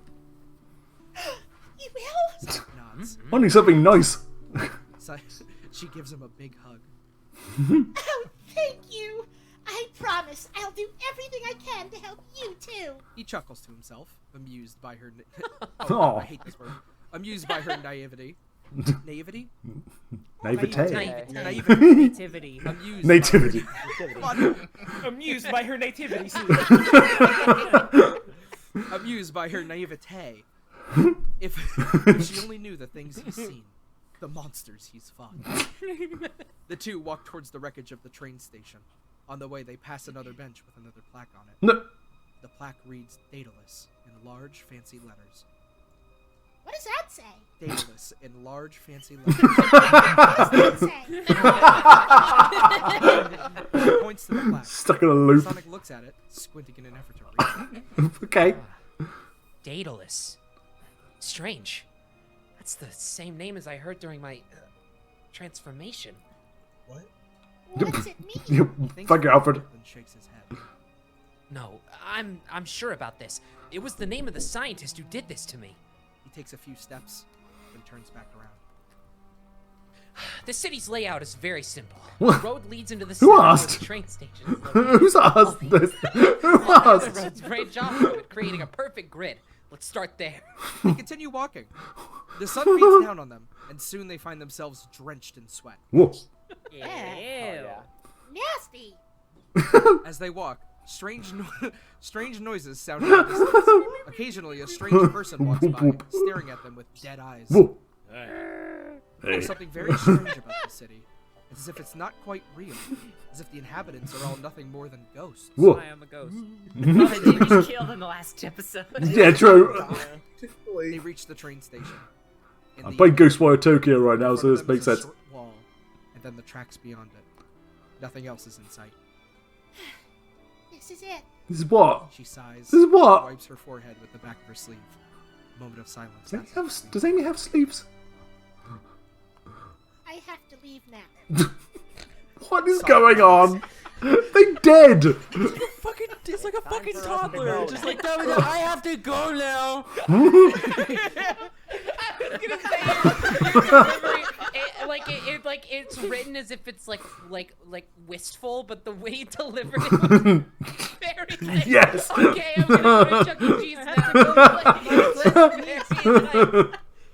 You will? Sonic nods. Only something nice. She gives him a big hug. Oh, thank you. I promise I'll do everything I can to help you too. He chuckles to himself, amused by her. Aw. I hate this word. Amused by her naivety. Naivety? Naivete. Nativity. Amused. Nativity. Amused by her nativity scene. Amused by her naivete. If she only knew the things he's seen, the monsters he's fought. The two walk towards the wreckage of the train station. On the way, they pass another bench with another plaque on it. No. The plaque reads Daedalus in large, fancy letters. What does that say? Daedalus in large, fancy letters. What does that say? She points to the plaque. Stuck in a loop. Sonic looks at it, squinting in an effort to read it. Okay. Daedalus. Strange. That's the same name as I heard during my transformation. What? What does it mean? Thank you, Alfred. And shakes his head. No, I'm sure about this. It was the name of the scientist who did this to me. He takes a few steps, then turns back around. The city's layout is very simple. What? The road leads into the Who center where asked? the train station is located. Who's asked this? Who asked? The road's a great job of it, creating a perfect grid. Let's start there. They continue walking. The sun beats down on them, and soon they find themselves drenched in sweat. Whoa. Ew. Nasty. As they walk, strange noises sound in the distance. Occasionally, a strange person walks by, staring at them with dead eyes. Whoa. There's something very strange about the city. It's as if it's not quite real. As if the inhabitants are all nothing more than ghosts. Whoa. I am a ghost. I didn't just kill in the last episode. Yeah, true. They reach the train station. I'm playing Ghostwire Tokyo right now, so this makes sense. Wall, and then the tracks beyond it. Nothing else is in sight. This is it. This is what? She sighs. This is what? Wipes her forehead with the back of her sleeve. A moment of silence. Does Amy have sleeves? I have to leave now. What is going on? They dead. It's like a fucking toddler. Just like, I have to go now. It's written as if it's like wistful, but the way he delivered it was very Yes. Okay, I'm gonna go to Chuck E. Cheese now.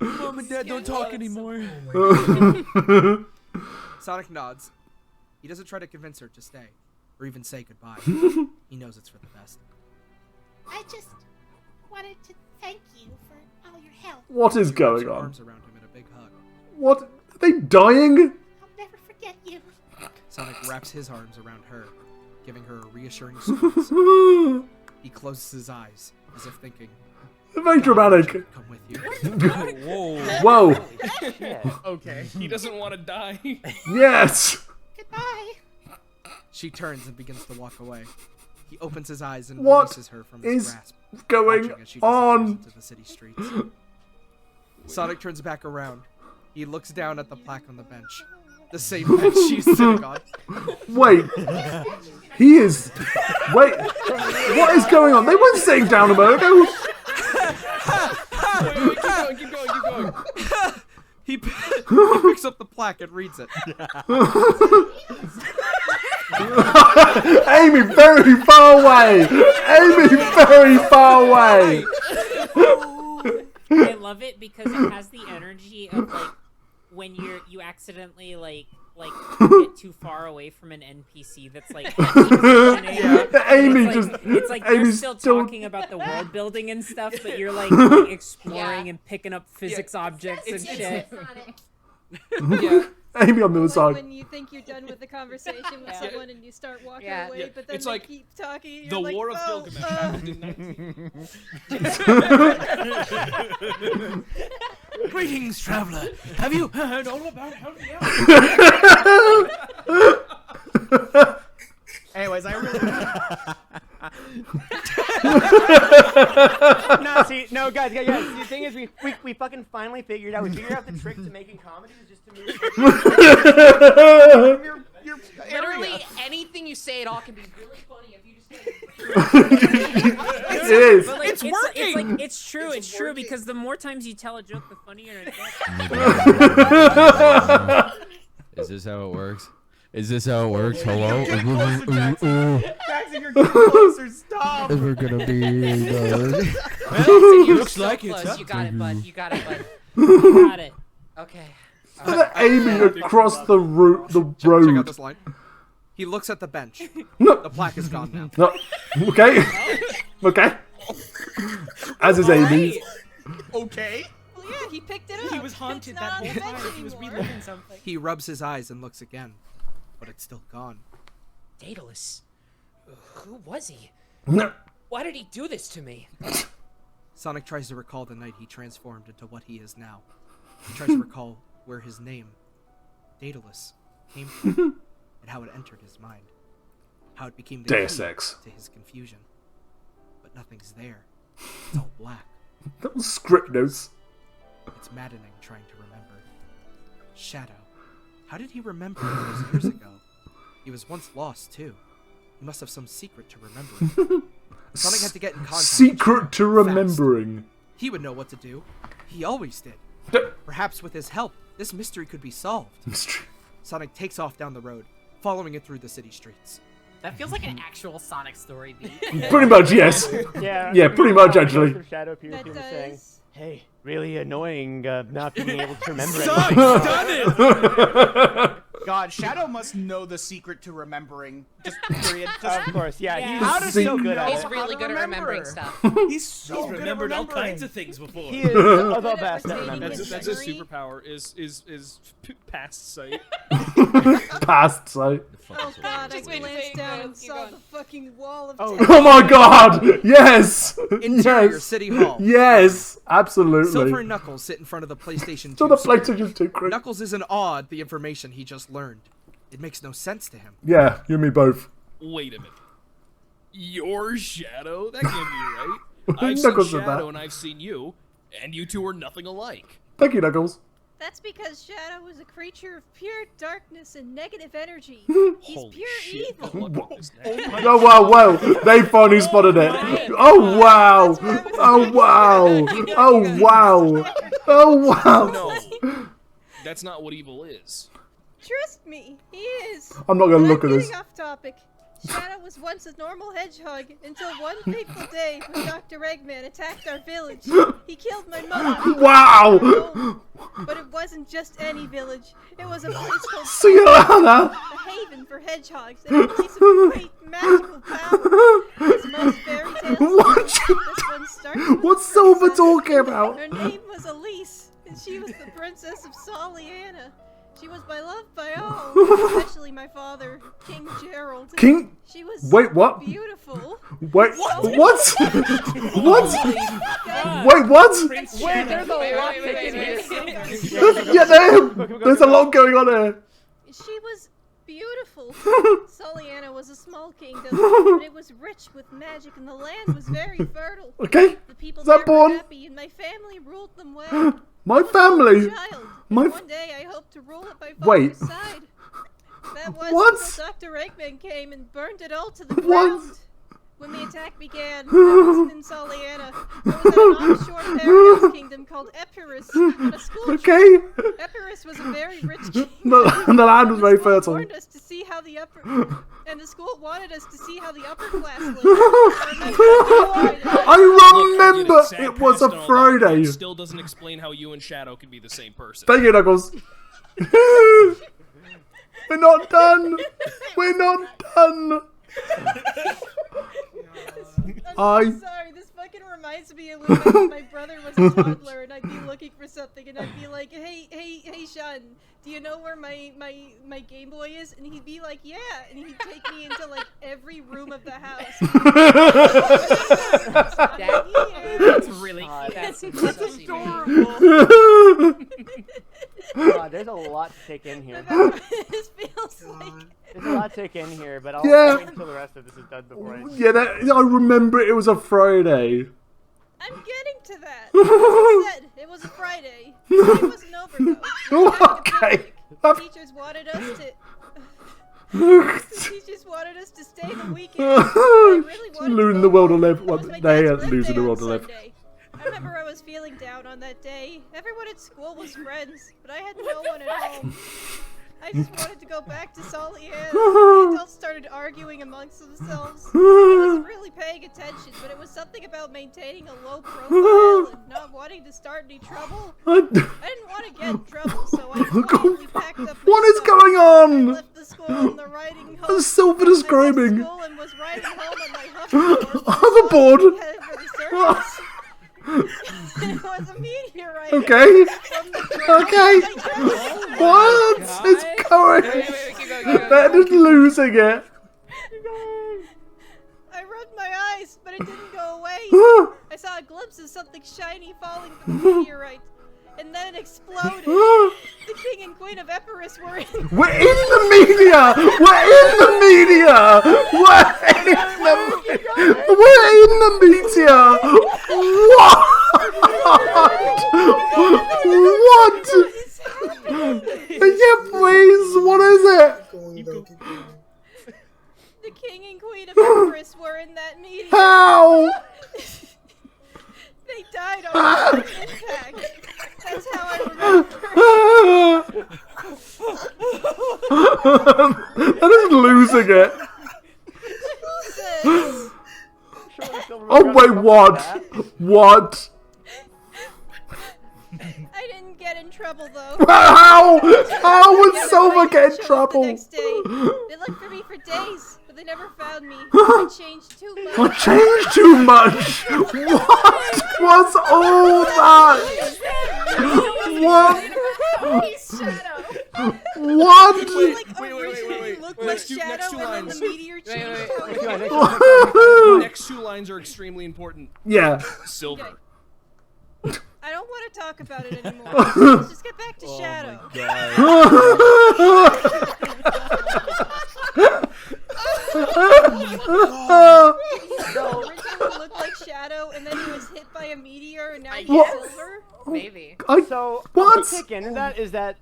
Mom and Dad don't talk anymore. Sonic nods. He doesn't try to convince her to stay, or even say goodbye. He knows it's for the best. I just wanted to thank you for all your help. What is She wraps going her on? arms around him in a big hug. What? Are they dying? I'll never forget you. Sonic wraps his arms around her, giving her a reassuring squeeze. He closes his eyes, as if thinking, Very dramatic. come with you. Whoa. Okay, he doesn't want to die. Yes. Goodbye. She turns and begins to walk away. He opens his eyes and What releases her from his is grasp, going watching as she disappears on? into the city streets. Sonic turns back around. He looks down at the plaque on the bench. The same bench she's sitting on. Wait. He is. Wait. What is going on? They weren't sitting down a moment ago. Wait, keep going. He picks up the plaque and reads it. Amy, very far away. Amy, very far away. I love it because it has the energy of like when you accidentally like get too far away from an NPC that's like Amy it's like they're Amy's still talking about the world building and stuff, but you're like exploring and picking up physics objects and shit. Yeah. Amy on the other side. When you think you're done with the conversation with someone and you start walking Yeah. away, but then It's they like keep talking. You're The like, War of oh, Gilgamesh happened in 19... Greetings, traveler. Have you heard all about how Anyways, I really. No, guys. The thing is, we fucking finally figured out. We figured out the trick to making comedy is just to move. Literally anything you say at all can be really funny if you just. It is. But, like, It's working! It's true. It's true because the more times you tell a joke, the funnier it gets. Is this how it works? Is this how it works? Hello? Jackson, you're getting closer. Stop. We're gonna be. Looks so like close. it's. You got it, bud. You got it, bud. You got it. Okay. Aiming across the road. Check out this line. He looks at the bench. No. The plaque is gone now. No. Okay. Okay. As is Amy. Okay. Well, yeah, he picked it up. He was haunted It's that not on whole the bench time. He was anymore. reliving something. He rubs his eyes and looks again, but it's still gone. Daedalus. Who was he? No. Why did he do this to me? Sonic tries to recall the night he transformed into what he is now. He tries to recall where his name, Daedalus, came from, and how it entered his mind. How it became the Deus key Ex. to his confusion. But nothing's there. It's all black. That was script notes. It's maddening trying to remember. Shadow. How did he remember all those years ago? He was once lost, too. He must have some secret to remembering. Sonic had to get in contact with Secret Shadow to remembering. fast. He would know what to do. He always did. Perhaps with his help, this mystery could be solved. Mystery. Sonic takes off down the road, following it through the city streets. That feels like an actual Sonic story beat. Pretty much, yes. Yeah, pretty much, actually. Shadow appears That to him does. saying, "Hey, really annoying not being able to remember Sucks, anything." done it! God, Shadow must know the secret to remembering. Just period. Of course, yeah. How does he so good at know it. He's really how to good at remembering remember? stuff. He's so He's good at remembered all remembering. kinds of things before. He is the best at retaining remembering. his That's his memory. superpower. Is past sight. Past sight. Oh god, I Just wait, glanced wait, down go, and keep saw going. the fucking wall of Oh. text. Oh my god! Yes! Interior Yes! City Hall. Yes! Absolutely. Silver and Knuckles sit in front of the PlayStation 2. So the screen. PlayStation 2 crew. Knuckles isn't awed the information he just learned. It makes no sense to him. Yeah, you and me both. Wait a minute. Your Shadow? That can't be right. I've seen Knuckles said Shadow that. and I've seen you, and you two are nothing alike. Thank you, Knuckles. That's because Shadow is a creature of pure darkness and negative energy. He's Holy pure shit. evil. Good luck with this now. Oh wow, wow! They finally spotted it. Oh wow! Oh wow! Oh wow! Oh wow! No. That's not what evil is. Trust me, he is. I'm not gonna But look I'm at this. getting off topic. Shadow was once a normal hedgehog until one fateful day when Dr. Eggman attacked our village. He killed my mother. Wow! But it wasn't just any village. It was a place called See you later. a haven for hedgehogs and a place of great magical power. As most fairy tales What? this one starts with What's a Silver princess. talking about? Her name was Elise, and she was the princess of Soliana. She was beloved by all, especially my father, King Gerald. King? She was Wait, what? beautiful. Wait, what? What? Wait, what? Wait, there's a lot taken here. Yeah, there's a lot going on here. She was beautiful. Soliana was a small kingdom, but it was rich with magic, and the land was very fertile. Okay. The people Is that there were born? happy, and my family ruled them well. My family. Child, My. and one day I hope to rule at my Wait. father's side. That was What? until Dr. Eggman came and burned it all to the What? ground. When the attack began, I wasn't in Soliana. I was at an offshore paradise kingdom called Epirus, at a school Okay. trip. Epirus was a very rich kingdom. The land was very The school fertile. warned us to see how the and the school wanted us to see how the upper class lived. I remember Look, it was a past all that, Friday. it still doesn't explain how you and Shadow can be the same person. Thank you, Knuckles. We're not done. We're not done. I'm so sorry, this fucking reminds me of when my brother was a toddler and I'd be looking for something and I'd be like, hey Sean, do you know where my Game Boy is? And he'd be like, yeah, and he'd take me into like every room of the house. That's really That's adorable. God, there's a lot to take in here. This feels like There's a lot to take in here, but I'll Yeah. wait until the rest of this is done before I... Yeah, I remember it was a Friday. I'm getting to that. Like I said, it was a Friday. It wasn't over though. We were having a Okay. picnic. The teachers wanted us to. The teachers wanted us to stay the weekend. I really wanted Losing to the go world to home. live. It Well, was my they dad's are losing the birthday world on to live. Sunday. I remember I was feeling down on that day. Everyone at school was friends, but I had no one at home. I just wanted to go back to Soliana. The adults started arguing amongst themselves. I wasn't really paying attention, but it was something about maintaining a low profile and not wanting to start any trouble. I didn't want to get in trouble, so I quietly packed up my What is stuff. going on? I left the school on the riding home. There's Silver describing. School and was riding home on my hoverboard. Hoverboard? Headed for the circus. It was a meteorite. Okay. From the ground. Okay. What is going? They're just losing it. I rubbed my eyes, but it didn't go away. I saw a glimpse of something shiny falling from the meteorite, and then it exploded. The king and queen of Epirus were in. We're in the media. We're in the media. We're in the media. What? What? Yeah, please. What is it? The king and queen of Epirus were in that meeting. How? They died on the impact. That's how I remember. That is losing it. Jesus. Oh wait, what? What? I didn't get in trouble though. How? How would Silver get in trouble? The next day. They looked for me for days, but they never found me. I changed too much. I changed too much. What was all that? What? What? Wait. Next two lines. Next two lines are extremely important. Yeah. Silver. I don't want to talk about it anymore. Let's just get back to Shadow. So originally looked like Shadow, and then he was hit by a meteor, and now he's Silver. Maybe. So what? the kick in that is that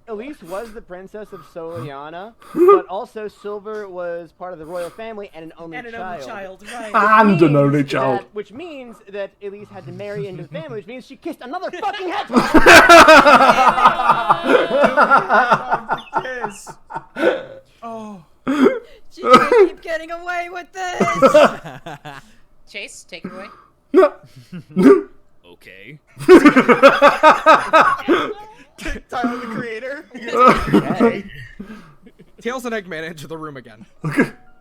Elise was the princess of Soliana, but also Silver was part of the royal family and an only child. Right. And an only child. Which means that Elise had to marry into the family, which means she kissed another fucking hedgehog. Oh. She can't keep getting away with this. Chase, take it away. Okay. Tyler the Creator. Tails and Eggman enter the room again.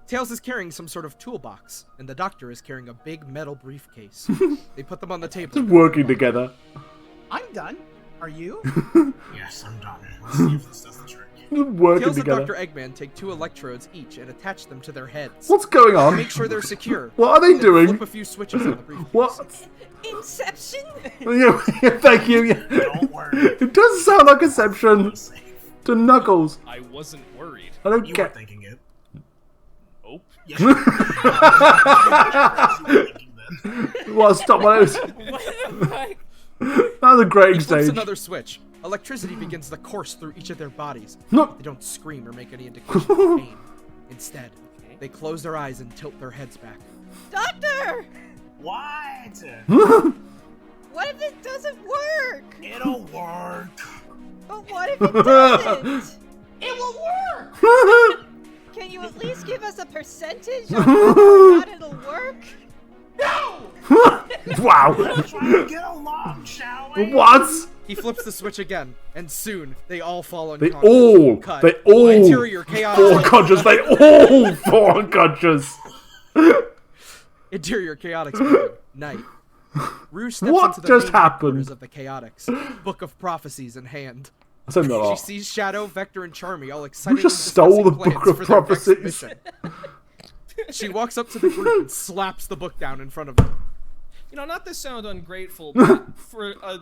Tails is carrying some sort of toolbox, and the doctor is carrying a big metal briefcase. They put them on the table. Just working together. I'm done. Are you? Yes, I'm done. Let's see if this does the trick. Working Tails together. and Dr. Eggman take 2 electrodes each and attach them to their heads. What's going on? Make sure they're secure. What are they Then doing? Flip a few switches on the briefcase. What? Inception. Yeah, thank you. Yeah. Don't worry. It does sound like Inception. To Knuckles. I wasn't worried. I don't You get. were thinking it. Nope. Yes, you were. Well, stop my nose. What the fuck? That was a great He flips exchange. another switch. Electricity begins to course through each of their bodies. No. They don't scream or make any indication of pain. Instead, they close their eyes and tilt their heads back. Doctor! What? What if it doesn't work? It'll work. But what if it doesn't? It will work! Can you at least give us a percentage on whether or not it'll work? No! Wow. Try to get along, shall we? What? He flips the switch again, and soon they all fall They unconscious. all. Cut. They all. Interior chaos. Fall unconscious. They all fall unconscious. Interior chaotics meeting. Night. Rouge steps What into the just main happened? headquarters of the chaotics. Book of prophecies in hand. I said no. She sees Shadow, Vector, and Charmy all excited. just stole the Book of Prophecies. She walks up to the group and slaps the book down in front of them. You know, not to sound ungrateful, but for a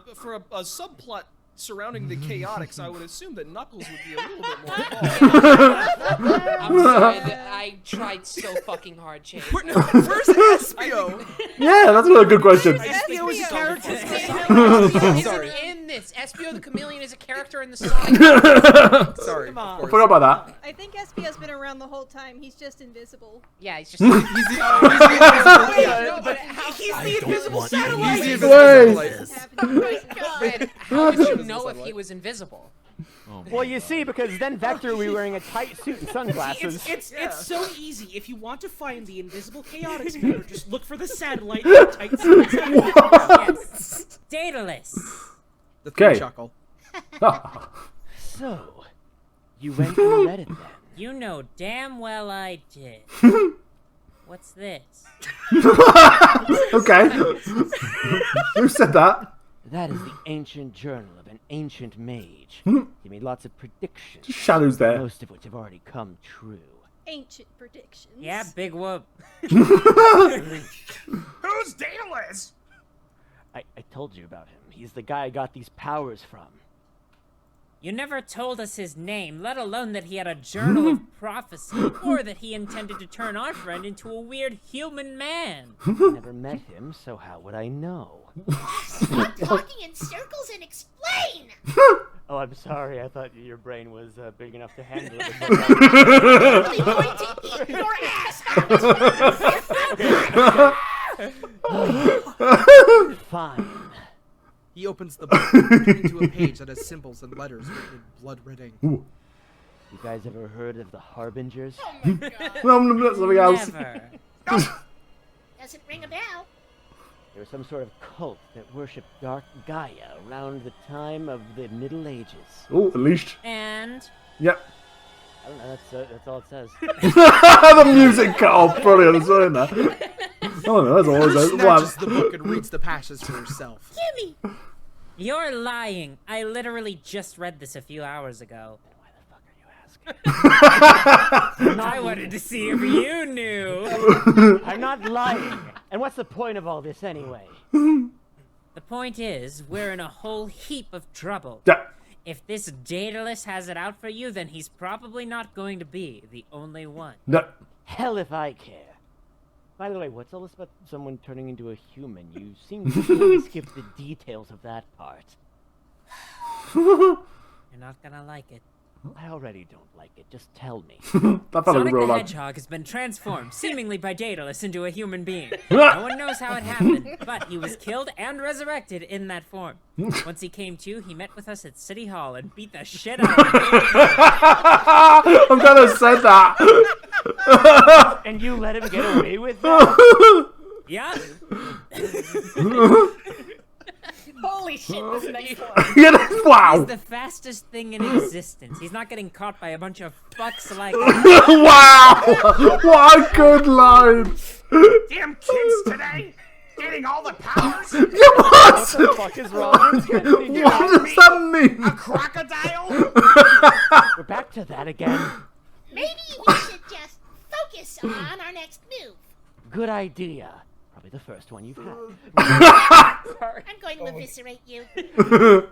subplot surrounding the chaotics, I would assume that Knuckles would be a little bit more involved. I'm sorry that I tried so fucking hard, Chase. Where's Espio? Yeah, that's a good question. Espio is a character. Isn't in this. Espio the Chameleon is a character in the song. Sorry. I forgot about that. I think Espio's been around the whole time. He's just invisible. Yeah, he's just. He's He's the invisible satellite. He's the Then how would you know if he was invisible? Well, you see, because then Vector will be wearing a tight suit and sunglasses. It's so easy. If you want to find the invisible chaotics member, just look for the satellite in the tight suit. Yes. Daedalus. The three Okay. chuckle. So, you went and read it then? You know damn well I did. What's this? Okay. Who said that? That is the ancient journal of an ancient mage. He made lots of predictions. Shadows there. Most of which have already come true. Ancient predictions. Yeah, big whoop. Who's Daedalus? I told you about him. He's the guy I got these powers from. You never told us his name, let alone that he had a journal of prophecy, or that he intended to turn our friend into a weird human man. I never met him, so how would I know? Stop talking in circles and explain! Oh, I'm sorry. I thought your brain was big enough to handle it. I'm really going to eat your ass! Fine. He opens the book, turning to a page that has symbols and letters written in blood red ink. You guys ever heard of the Harbingers? Oh my god. No, something else. Never. Doesn't ring a bell. They were some sort of cult that worshipped Dark Gaia around the time of the Middle Ages. Oh, at least. And? Yep. I don't know, that's all it says. The music cut off. Brilliant. It's in there. Oh, no, that's all it says. Snatches the book and reads the passages for herself. Gimme! You're lying. I literally just read this a few hours ago. I wanted to see if you knew. I'm not lying. And what's the point of all this anyway? The point is, we're in a whole heap of trouble. Yeah. If this Daedalus has it out for you, then he's probably not going to be the only one. No. Hell if I care. By the way, what's all this about someone turning into a human? You seem to really skip the details of that part. You're not gonna like it. I already don't like it. Just tell me. That felt like a Sonic real the life. Hedgehog has been transformed, seemingly by Daedalus, into a human being. No one knows how it happened, but he was killed and resurrected in that form. Once he came to, he met with us at City Hall and beat the shit out of him. I'm glad I said that. And you let him get away with that? Yeah. Holy shit, this next one. Wow. He's the fastest thing in existence. He's not getting caught by a bunch of fucks like Wow. What a good line. Damn kids today! Getting all the powers! Yeah, what? What the fuck is wrong? What does that mean? A crocodile? We're back to that again. Maybe we should just focus on our next move. Good idea. Probably the first one you've had. I'm going to eviscerate you.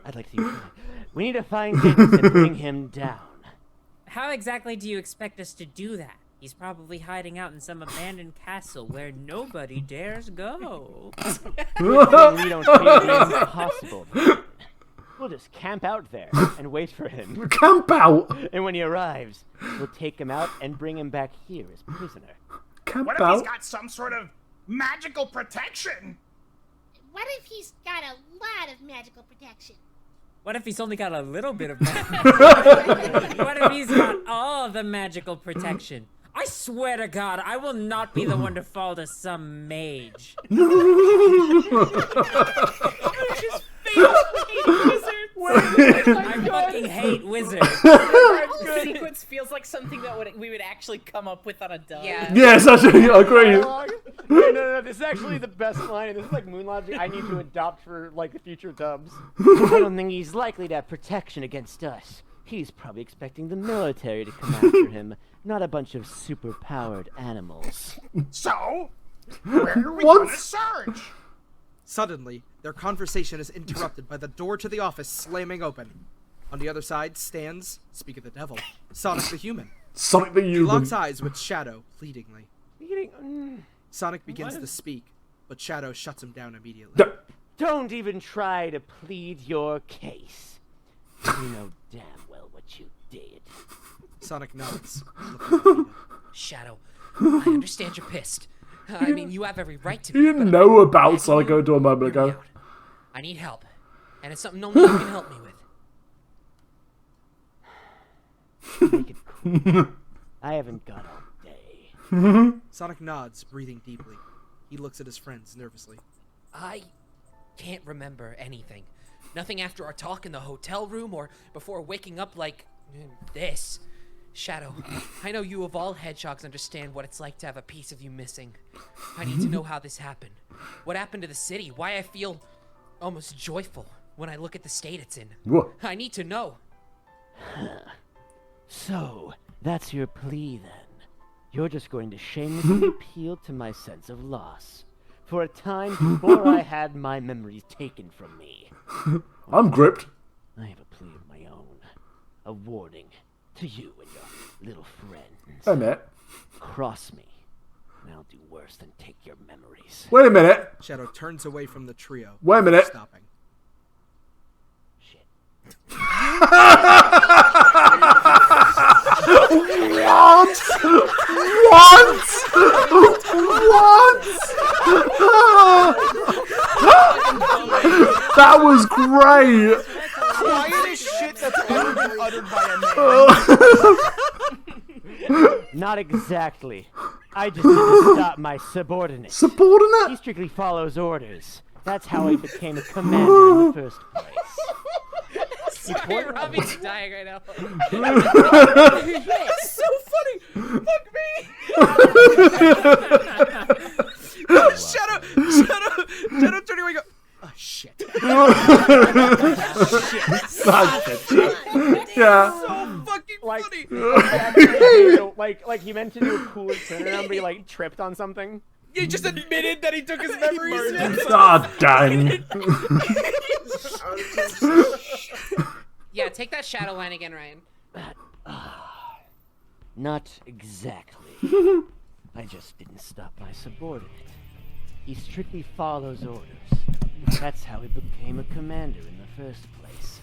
I'd like to use that. We need to find Daedalus and bring him down. How exactly do you expect us to do that? He's probably hiding out in some abandoned castle where nobody dares go. We don't feel it's impossible. We'll just camp out there and wait for him. Camp out? And when he arrives, we'll take him out and bring him back here as prisoner. Camp What if out? he's got some sort of magical protection? What if he's got a lot of magical protection? What if he's only got a little bit of magic? What if he's got all the magical protection? I swear to God, I will not be the one to fall to some mage. I fucking hate wizards. That sequence feels like something that we would actually come up with on a dub. Yeah. Yes, actually, I agree. No, this is actually the best line. This is like moon logic I need to adopt for like the future dubs. I don't think he's likely to have protection against us. He's probably expecting the military to come after him, not a bunch of super-powered animals. So, where are we gonna search? Suddenly, their conversation is interrupted by the door to the office slamming open. On the other side stands, speak of the devil, Sonic the Human. Sonic the He Human. locks eyes with Shadow, pleadingly. Sonic begins to speak, but Shadow shuts him down immediately. Don't even try to plead your case. You know damn well what you did. Sonic nods. Shadow, I understand you're pissed. I mean, you have every right to be. You didn't know about Sonic Go a moment ago. I need help, and it's something only you can help me with. Make it cool. I haven't got all day. Sonic nods, breathing deeply. He looks at his friends nervously. I can't remember anything. Nothing after our talk in the hotel room or before waking up like this. Shadow, I know you of all hedgehogs understand what it's like to have a piece of you missing. I need to know how this happened. What happened to the city? Why I feel almost joyful when I look at the state it's in. What? I need to know. So, that's your plea then. You're just going to shamelessly appeal to my sense of loss. For a time before I had my memories taken from me. I'm gripped. I have a plea of my own. A warning to you and your little friends. Hey, mate. Cross me, and I'll do worse than take your memories. Wait a minute. Shadow turns away from the trio. Wait a minute. Stopping. What? What? What? That was great. Quietest shit that's ever been uttered by a man. Not exactly. I just need to stop my subordinate. Subordinate? He strictly follows orders. That's how I became a commander in the first place. Sorry, Robbie's dying right now. That's so funny! Fuck me! Shadow turning away and go, oh shit. Yeah. So fucking funny! Like he meant to do a cooler turnaround, but he like tripped on something. He just admitted that he took his memories. God dang. Yeah, take that shadow line again, Ryan. Not exactly. I just didn't stop my subordinate. He strictly follows orders. That's how he became a commander in the first place.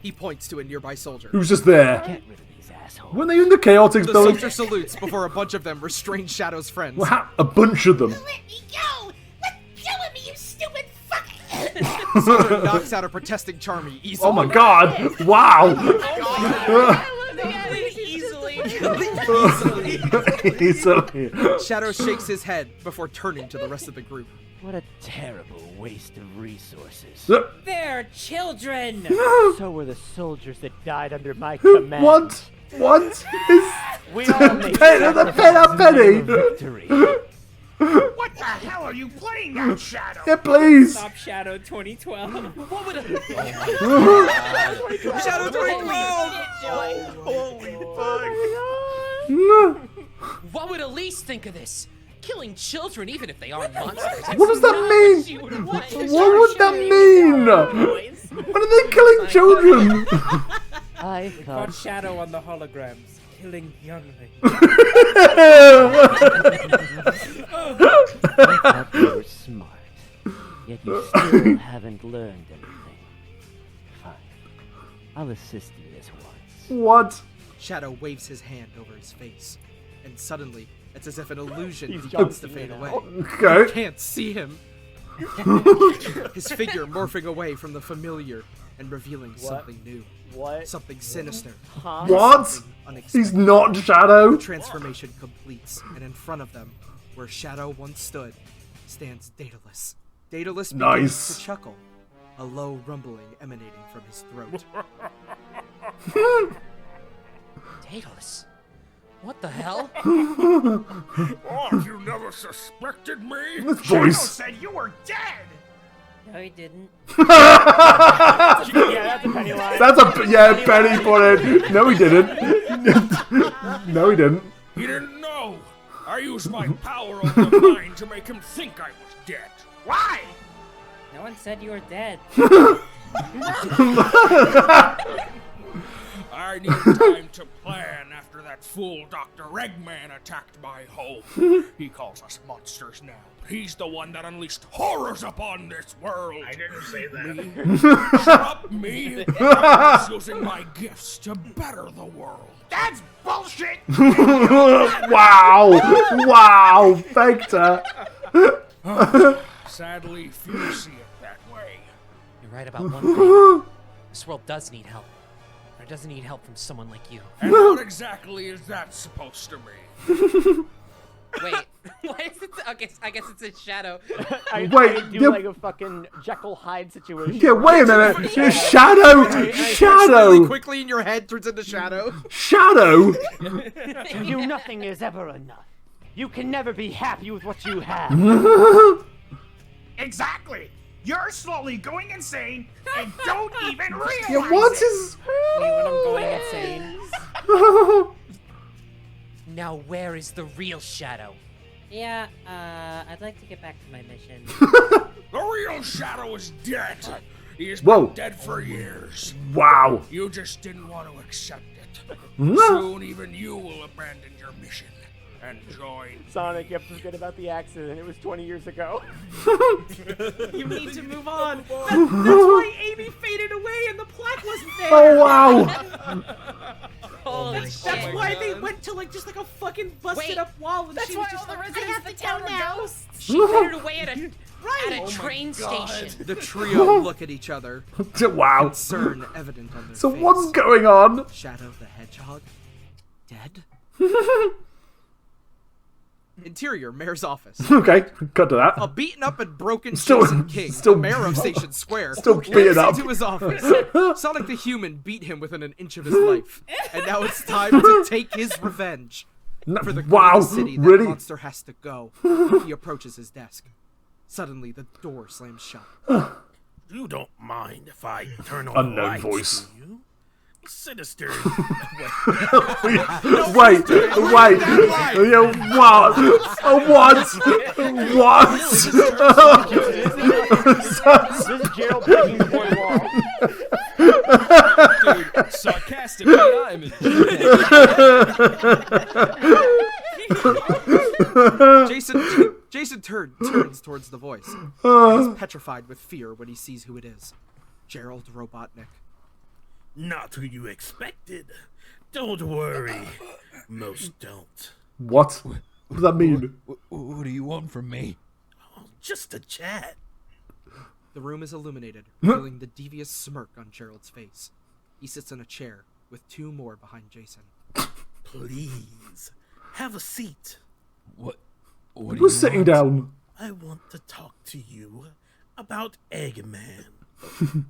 He points to a nearby soldier. Who's just there? Get rid of these assholes. Weren't they in the Chaotix The building? soldier salutes before a bunch of them restrain Shadow's friends. What a bunch of them. Let me go! Let go of me, you stupid fuck! The soldier knocks out a protesting Charmy easily. Oh my god! Wow! Easily. Shadow shakes his head before turning to the rest of the group. What a terrible waste of resources. They're children! So were the soldiers that died under my command. What? What? We all made Penny! victory. What the hell are you playing at, Shadow? Yeah, please! Stop Shadow 2012. What would Shadow 2012! Holy fuck! What would Elise think of this? Killing children, even if they are monsters. What does that mean? What would that mean? When are they killing children? I Got Shadow on the holograms, killing younglings. I thought you were smart, yet you still haven't learned anything. Fine. I'll assist you this once. What? Shadow waves his hand over his face, and suddenly, it's as if an illusion He's begins to John fade Cena away. now. Okay. You can't see him. His figure morphing away from the familiar and revealing something new. What? Something sinister. Huh? What? Something unexpected. He's not Shadow. The transformation completes, and in front of them, where Shadow once stood, stands Daedalus. Daedalus begins Nice. to chuckle, a low rumbling emanating from his throat. Daedalus? What the hell? Oh, you never suspected me? This Shadow voice. said you were dead! No, he didn't. Yeah, that's a Penny line. That's a Penny put it. No, he didn't. No, he didn't. He didn't know. I used my power over the mind to make him think I was dead. Why? No one said you were dead. I needed time to plan after that fool Dr. Eggman attacked my home. He calls us monsters now. He's the one that unleashed horrors upon this world. I didn't say that. Me? Shut up, me! I was using my gifts to better the world. That's bullshit! Wow! Wow! Vector! Sadly, few see it that way. You're right about one thing. This world does need help. Or it doesn't need help from someone like you. And what exactly is that supposed to mean? Wait. Why is it? Okay, I guess it's a shadow. I Wait, do yeah. like a fucking Jekyll Hyde situation. Yeah, wait a minute. Shadow! Really Shadow! quickly in your head turns into Shadow. Shadow! To you, nothing is ever enough. You can never be happy with what you have. Exactly. You're slowly going insane and don't even realize Yeah, what it. is... Me when I'm going insane. Now where is the real shadow? Yeah, I'd like to get back to my mission. The real Shadow is dead. He has Whoa. been dead for years. Wow. You just didn't want to accept it. No. Soon even you will abandon your mission and join. Sonic, you have to forget about the accident. It was 20 years ago. You need to move on. That's why Amy faded away and the plaque wasn't there. Oh, wow. That's why they went to just a fucking busted up wall and she was just like, I have to go now. She faded away at a train God. station. The trio look at each other. Wow. Concern evident on their So face. what's going on? Shadow the Hedgehog? Dead? Interior, mayor's office. Okay, cut to that. A beaten up and broken Still- Jason King, still- the mayor of Station Square, still walks beaten up. into his office. Sonic the Human beat him within an inch of his life, and now it's time to take his revenge. For the Wow, the city, that really? monster has to go. He approaches his desk. Suddenly, the door slams shut. You don't mind if I turn on Unknown the lights, voice. do you? Sinister. Wait. Yeah, wow. What? What? This is Gerald breaking the fourth wall. Dude, sarcastically, I'm Jason turns towards the voice. He's petrified with fear when he sees who it is. Gerald Robotnik. Not who you expected. Don't worry. Most don't. What? What does that mean? What do you want from me? Oh, just a chat. The room is illuminated, revealing the devious smirk on Gerald's face. He sits in a chair, with two more behind Jason. Please, have a seat. What He do was you sitting want? down. I want to talk to you about Eggman.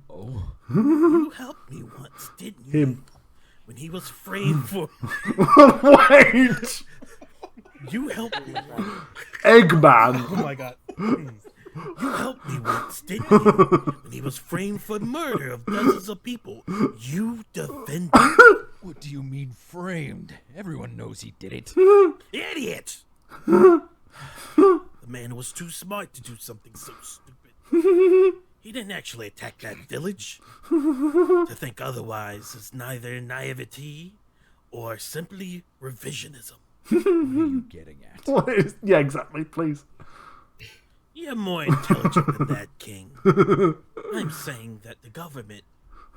Oh. You helped me once, didn't you? Him. When he was framed for... Wait! You helped me once. Eggman. Oh my god. You helped me once, didn't you? When he was framed for murder of dozens of people. You defended... What do you mean framed? Everyone knows he did it. Idiot! The man was too smart to do something so stupid. He didn't actually attack that village. To think otherwise is neither naivety or simply revisionism. What are you getting at? What is... Yeah, exactly, please. You're more intelligent than that, King. I'm saying that the government,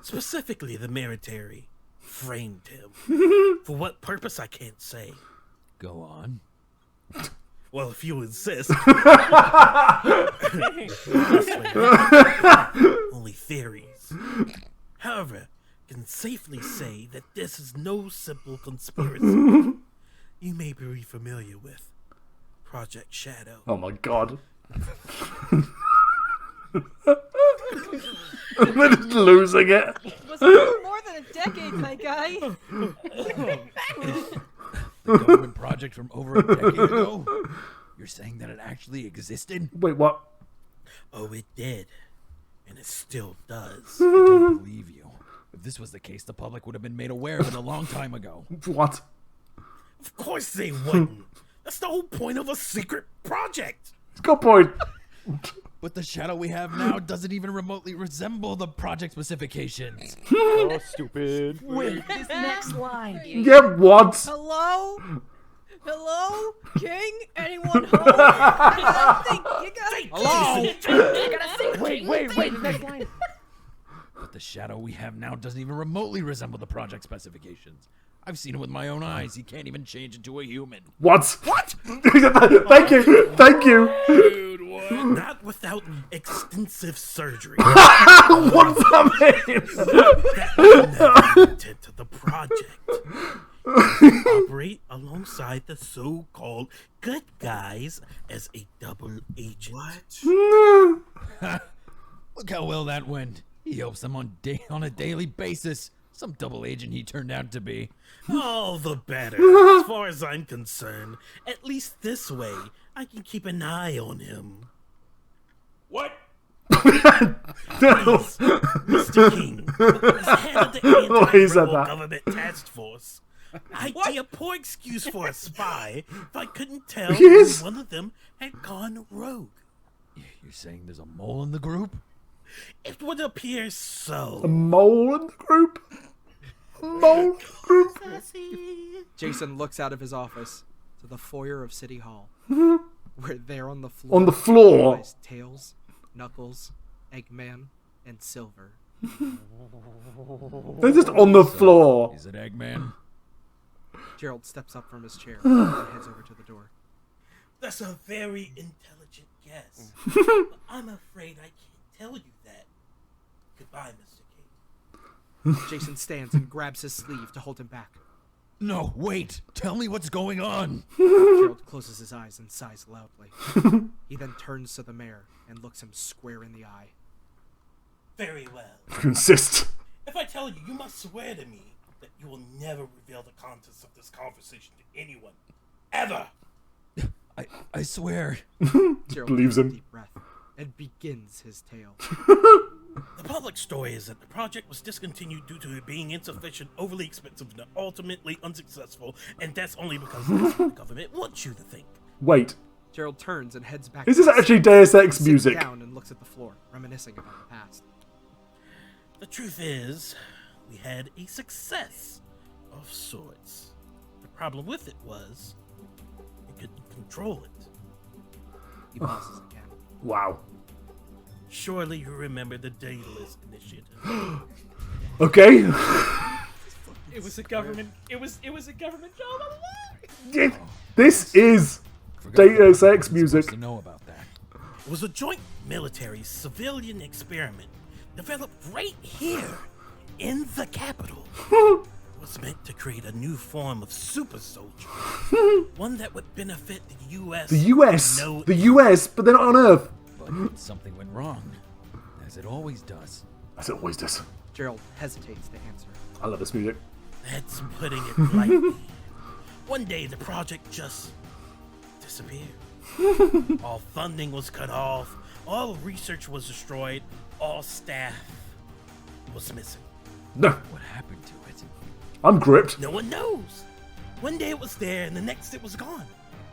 specifically the military, framed him. For what purpose, I can't say. Go on. Well, if you insist. Only theories. However, can safely say that this is no simple conspiracy. You may be familiar with Project Shadow. Oh my god. I'm just losing it. It was more than a decade, my guy. The government project from over a decade ago? You're saying that it actually existed? Wait, what? Oh, it did. And it still does. I don't believe you. If this was the case, the public would have been made aware of it a long time ago. What? Of course they wouldn't. That's the whole point of a secret project. Good point. But the shadow we have now doesn't even remotely resemble the project specifications. Oh, stupid. Wait, this next line. Yeah, what? Hello? Hello? King? Anyone home? You gotta Hello? You gotta think. Wait, the next line. But the shadow we have now doesn't even remotely resemble the project specifications. I've seen it with my own eyes. He can't even change into a human. What? Thank you. Thank you. Dude, what? Not without extensive surgery. What does that mean? That was never the intent of the project. operate alongside the so-called good guys as a double agent. What? Look how well that went. He helps them on a daily basis. Some double agent he turned out to be. All the better, as far as I'm concerned. At least this way, I can keep an eye on him. What? Please, Mr. King, as head of the anti-rebel government task force, I'd be a poor excuse for a spy if I couldn't tell when one of them had gone rogue. You're saying there's a mole in the group? It would appear so. A mole in the group? Mole group? Jason looks out of his office to the foyer of City Hall, where there on the floor. On the floor? Lies Tails, Knuckles, Eggman, and Silver. They're just on the floor. Is it Eggman? Gerald steps up from his chair and heads over to the door. That's a very intelligent guess. But I'm afraid I can't tell you that. Goodbye, Mr. King. Jason stands and grabs his sleeve to hold him back. No, wait. Tell me what's going on. Gerald closes his eyes and sighs loudly. He then turns to the mayor and looks him square in the eye. Very well. Insist. If I tell you, you must swear to me that you will never reveal the contents of this conversation to anyone. Ever. I swear. Gerald believes takes a him. deep breath and begins his tale. The public story is that the project was discontinued due to it being insufficient, overly expensive, and ultimately unsuccessful, and that's only because that's what the government wants you to think. Wait. Gerald turns and heads back. Is to this his actually seat. Deus Ex He sits music? down and looks at the floor, reminiscing about the past. The truth is, we had a success of sorts. The problem with it was, we couldn't control it. He pauses again. Wow. Surely you remember the Daedalus initiative. Okay. It was a government. It was a government job all along. This is Deus Ex music. To know about that. It was a joint military-civilian experiment developed right here in the capital. It was meant to create a new form of super soldier, one that would benefit the U.S. The US. No The US, but they're not on Earth. But something went wrong, as it always does. As it always does. Gerald hesitates to answer. I love this music. That's putting it lightly. One day the project just disappeared. All funding was cut off, all research was destroyed, all staff was missing. No. What happened to it? I'm gripped. No one knows. One day it was there and the next it was gone.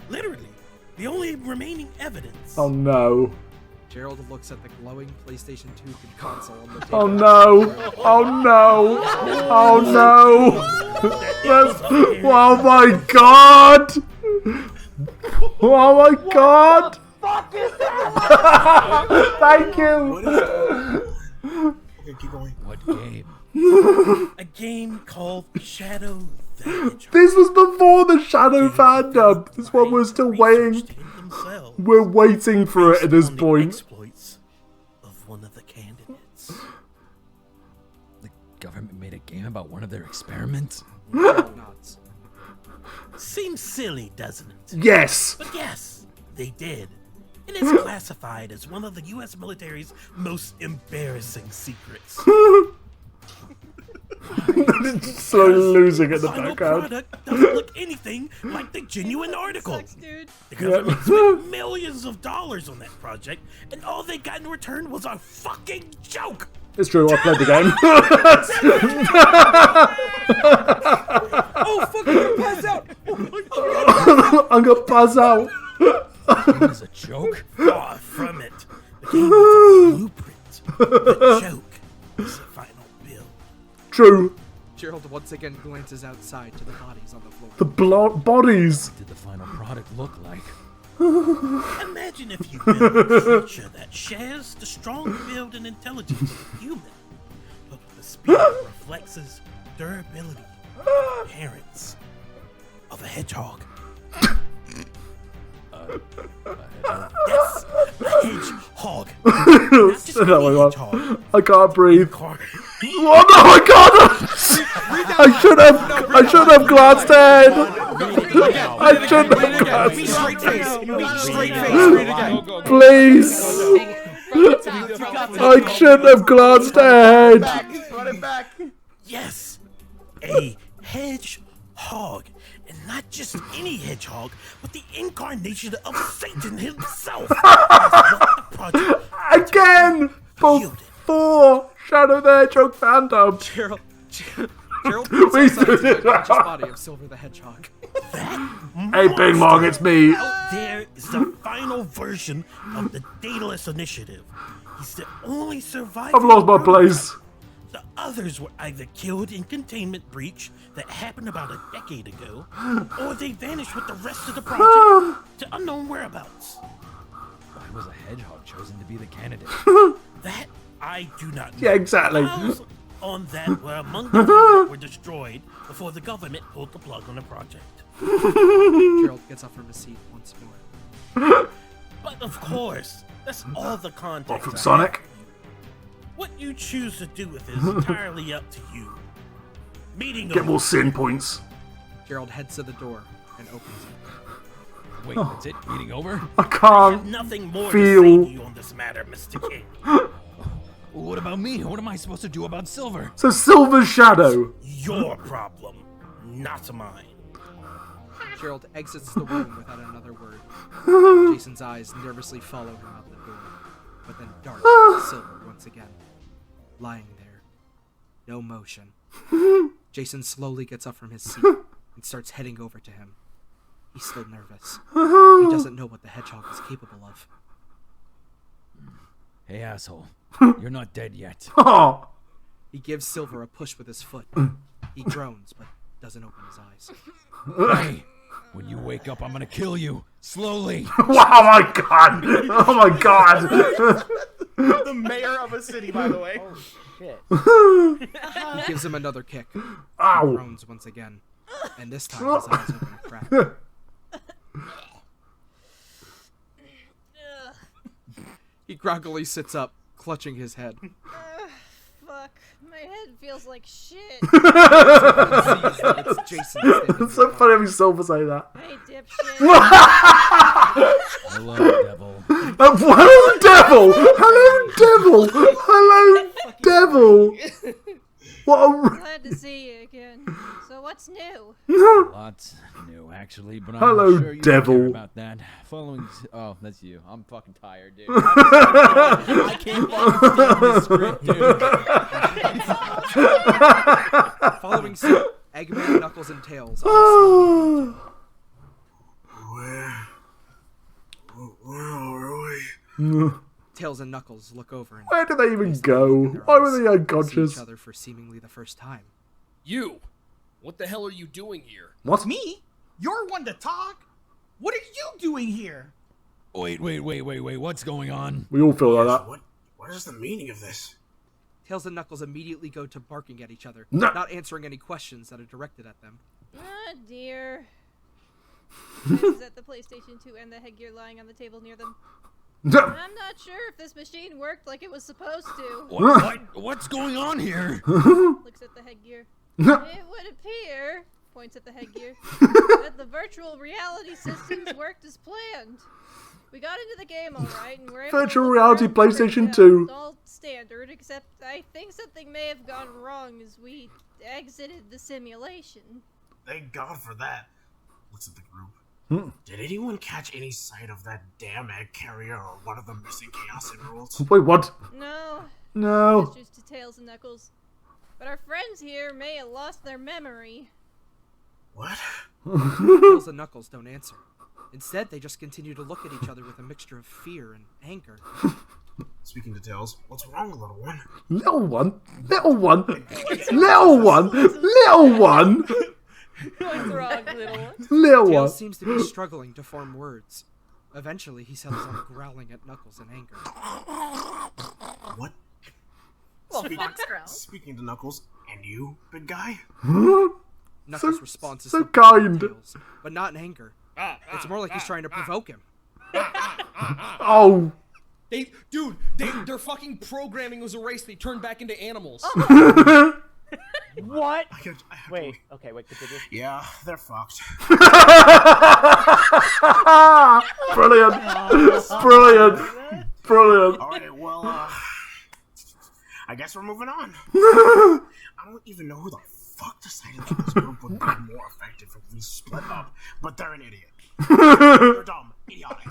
Literally. The only remaining evidence. Oh no. Gerald looks at the glowing PlayStation 2 console on the table. Oh no. Oh no. Oh no. That's, oh my god. Oh my god. Fuck is that? Thank you. Okay, keep going. What game? A game called Shadow the Hedgehog. This was before the Shadow Fandub. This one was still waiting. We're waiting for it at this point. Exploits of one of the candidates. The government made a game about one of their experiments? Gerald nods. Seems silly, doesn't it? Yes. But yes, they did. It is classified as one of the U.S. military's most embarrassing secrets. Slowly losing at the Final background. product doesn't look anything like the genuine article. Sucks, dude. The government spent millions of dollars on that project, and all they got in return was a fucking joke. It's true, I played the game. Oh, fuck, I'm gonna pass out! Oh, I'm gonna pass out. It was a joke? Far from it. The game was a blueprint. The joke was the final build. True. Gerald once again glances outside to the bodies on the floor. The bodies. What did the final product look like? Imagine if you build a creature that shares the strong build and intelligence of a human, but with the speed, reflexes, durability, and appearance of a hedgehog. Yes, a hedgehog. Not just No, any hedgehog. I can't breathe. Oh no, my God! I should have glanced ahead. I shouldn't have glanced. Be straight face. Be straight face. Read it again. Please. I shouldn't have glanced ahead. Run it back. Yes, a hedgehog. And not just any hedgehog, but the incarnation of Satan himself. Again! For Shadow the Hedgehog Fandub. Gerald pulls outside the unconscious body of Silver the Hedgehog. Hey, Big Mog, it's me. Out there is the final version of the Daedalus initiative. He's the only survivor. I've lost my place. The others were either killed in containment breach that happened about a decade ago, or they vanished with the rest of the project to unknown whereabouts. Why was a hedgehog chosen to be the candidate? That I do not know. Yeah, exactly. The files on that were among the things that were destroyed before the government pulled the plug on the project. Gerald gets up from his seat once more. But of course, that's all the context. What, from I Sonic? have. What you choose to do with it is entirely up to you. Meeting Get over. more sin points. Gerald heads to the door and opens it. Wait, that's it? Meeting over? I can't Nothing more feel. to say to you on this matter, Mr. King. What about me? What am I supposed to do about Silver? So Silver's Shadow. Your problem, not mine. Gerald exits the room without another word. Jason's eyes nervously follow him out the door, but then dart at Silver once again, lying there, no motion. Jason slowly gets up from his seat and starts heading over to him. He's still nervous. He doesn't know what the hedgehog is capable of. Hey, asshole. You're not dead yet. Oh. He gives Silver a push with his foot. He groans, but doesn't open his eyes. Hey, when you wake up, I'm gonna kill you. Slowly. Wow, my God. Oh, my God. The mayor of a city, by the way. Oh, shit. He gives him another kick. Ow. He groans once again. And this time his eyes open a crack. He groggily sits up, clutching his head. Fuck. My head feels like shit. It's Jason. It's so funny having Silver say that. Hey, dipshit. Hello, devil. Hello, devil! Hello, devil! Hello, devil! What a... Glad to see you again. So what's new? Lots new, actually, but I'm Hello, not sure you devil. care about that. Following... Oh, that's you. I'm fucking tired, dude. I can't fucking stand this script, dude. Following suit, Eggman, Knuckles, and Tails. Where are we? Tails and Knuckles look over and Where did they even go? Why were they see unconscious? each other for seemingly the first time. You! What the hell are you doing here? What? Me? You're one to talk? What are you doing here? Wait, what's going on? We all feel like that. What is the meaning of this? Tails and Knuckles immediately go to barking at each other, No. not answering any questions that are directed at them. Ah, dear. Is at the PlayStation 2 and the headgear lying on the table near them. I'm not sure if this machine worked like it was supposed to. What's going on here? Looks at the headgear. It would appear, points at the headgear, that the virtual reality systems worked as planned. We got into the game alright, and we're able Virtual to look reality around PlayStation and 2. It's all standard, except I think something may have gone wrong as we exited the simulation. Thank God for that. Looks at the group. Did anyone catch any sight of that damn egg carrier or one of the missing Chaos Emeralds? Wait, what? No. No. Gestures to Tails and Knuckles. But our friends here may have lost their memory. What? Tails and Knuckles don't answer. Instead, they just continue to look at each other with a mixture of fear and anger. Speaking to Tails, what's wrong, little one? Little one? Little one? Little one? Little one? What's wrong, little one? Little one. Tails seems to be struggling to form words. Eventually, he settles on growling at Knuckles in anger. What? Speaking to Knuckles, and you, big guy? Knuckles' response is so similar to kind. Tails, but not in anger. It's more like he's trying to provoke him. Oh. Their fucking programming was erased. They turned back into animals. What? Wait, continue. Yeah, they're fucked. Brilliant. Alright, well, I guess we're moving on. I don't even know who the fuck decided that this group would be more effective if we split up, but they're an idiot. They're dumb. Idiotic.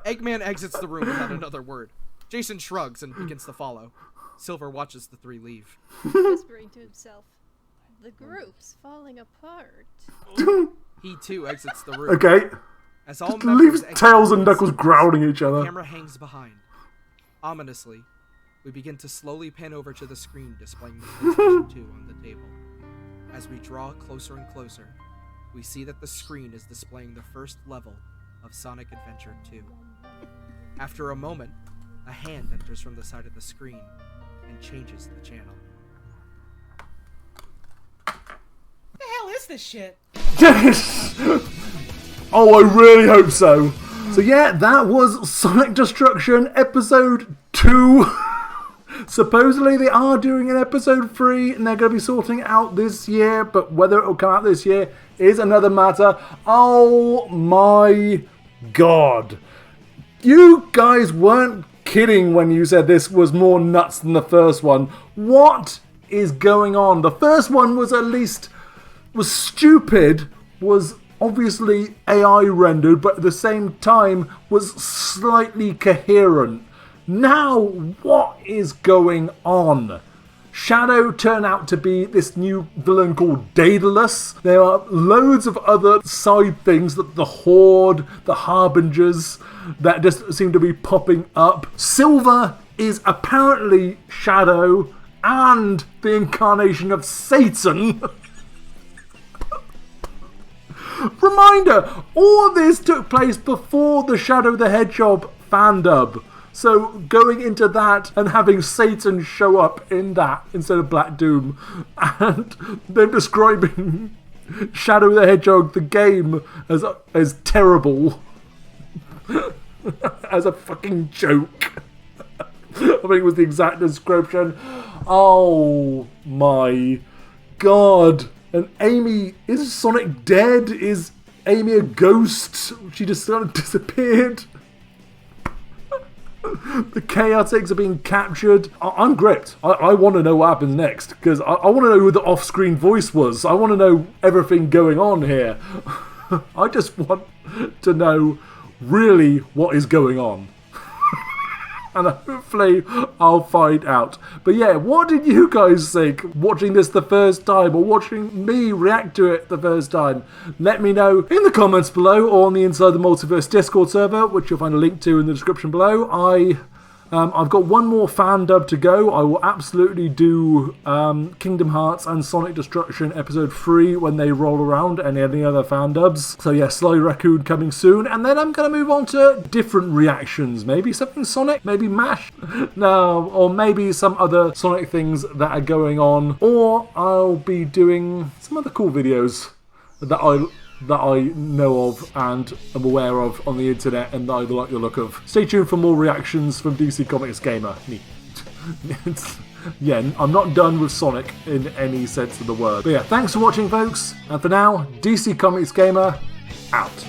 Eggman exits the room without another word. Jason shrugs and begins to follow. Silver watches the three leave. Whispering to himself, the group's falling apart. He too exits the room. Okay. As all Just leaves Tails and Knuckles growling at each other. The camera hangs behind. Ominously, we begin to slowly pan over to the screen displaying the PlayStation 2 on the table. As we draw closer and closer, we see that the screen is displaying the first level of Sonic Adventure 2. After a moment, a hand enters from the side of the screen and changes the channel. What the hell is this shit? Yes! Oh, I really hope so. So yeah, that was Sonic Destruction Episode 2. Supposedly they are doing an Episode 3 and they're going to be sorting it out this year, but whether it will come out this year is another matter. Oh my god. You guys weren't kidding when you said this was more nuts than the first one. What is going on? The first one was was stupid, was obviously AI rendered, but at the same time was slightly coherent. Now, what is going on? Shadow turned out to be this new villain called Daedalus. There are loads of other side things, that the Horde, the Harbingers, that just seem to be popping up. Silver is apparently Shadow and the incarnation of Satan. Reminder, all of this took place before the Shadow the Hedgehog Fandub. So going into that and having Satan show up in that instead of Black Doom, and then describing Shadow the Hedgehog, the game, as terrible, as a fucking joke. I think it was the exact description. Oh my god. And Amy, is Sonic dead? Is Amy a ghost? She just sort of disappeared. The Chaotix are being captured. I'm gripped. I want to know what happens next, because I want to know who the off-screen voice was. I want to know everything going on here. I just want to know really what is going on. And hopefully I'll find out. But yeah, what did you guys think watching this the first time, or watching me react to it the first time? Let me know in the comments below, or on the Inside the Multiverse Discord server, which you'll find a link to in the description below. I've got one more fan dub to go. I will absolutely do Kingdom Hearts and Sonic Destruction Episode 3 when they roll around, and any other fan dubs. So yeah, Sly Raccoon coming soon, and then I'm going to move on to different reactions. Maybe something Sonic, maybe MASH, no, or maybe some other Sonic things that are going on, or I'll be doing some other cool videos that I know of and am aware of on the internet and that I like the look of. Stay tuned for more reactions from DC Comics Gamer. Yeah, I'm not done with Sonic in any sense of the word. But yeah, thanks for watching, folks. And for now, DC Comics Gamer, out.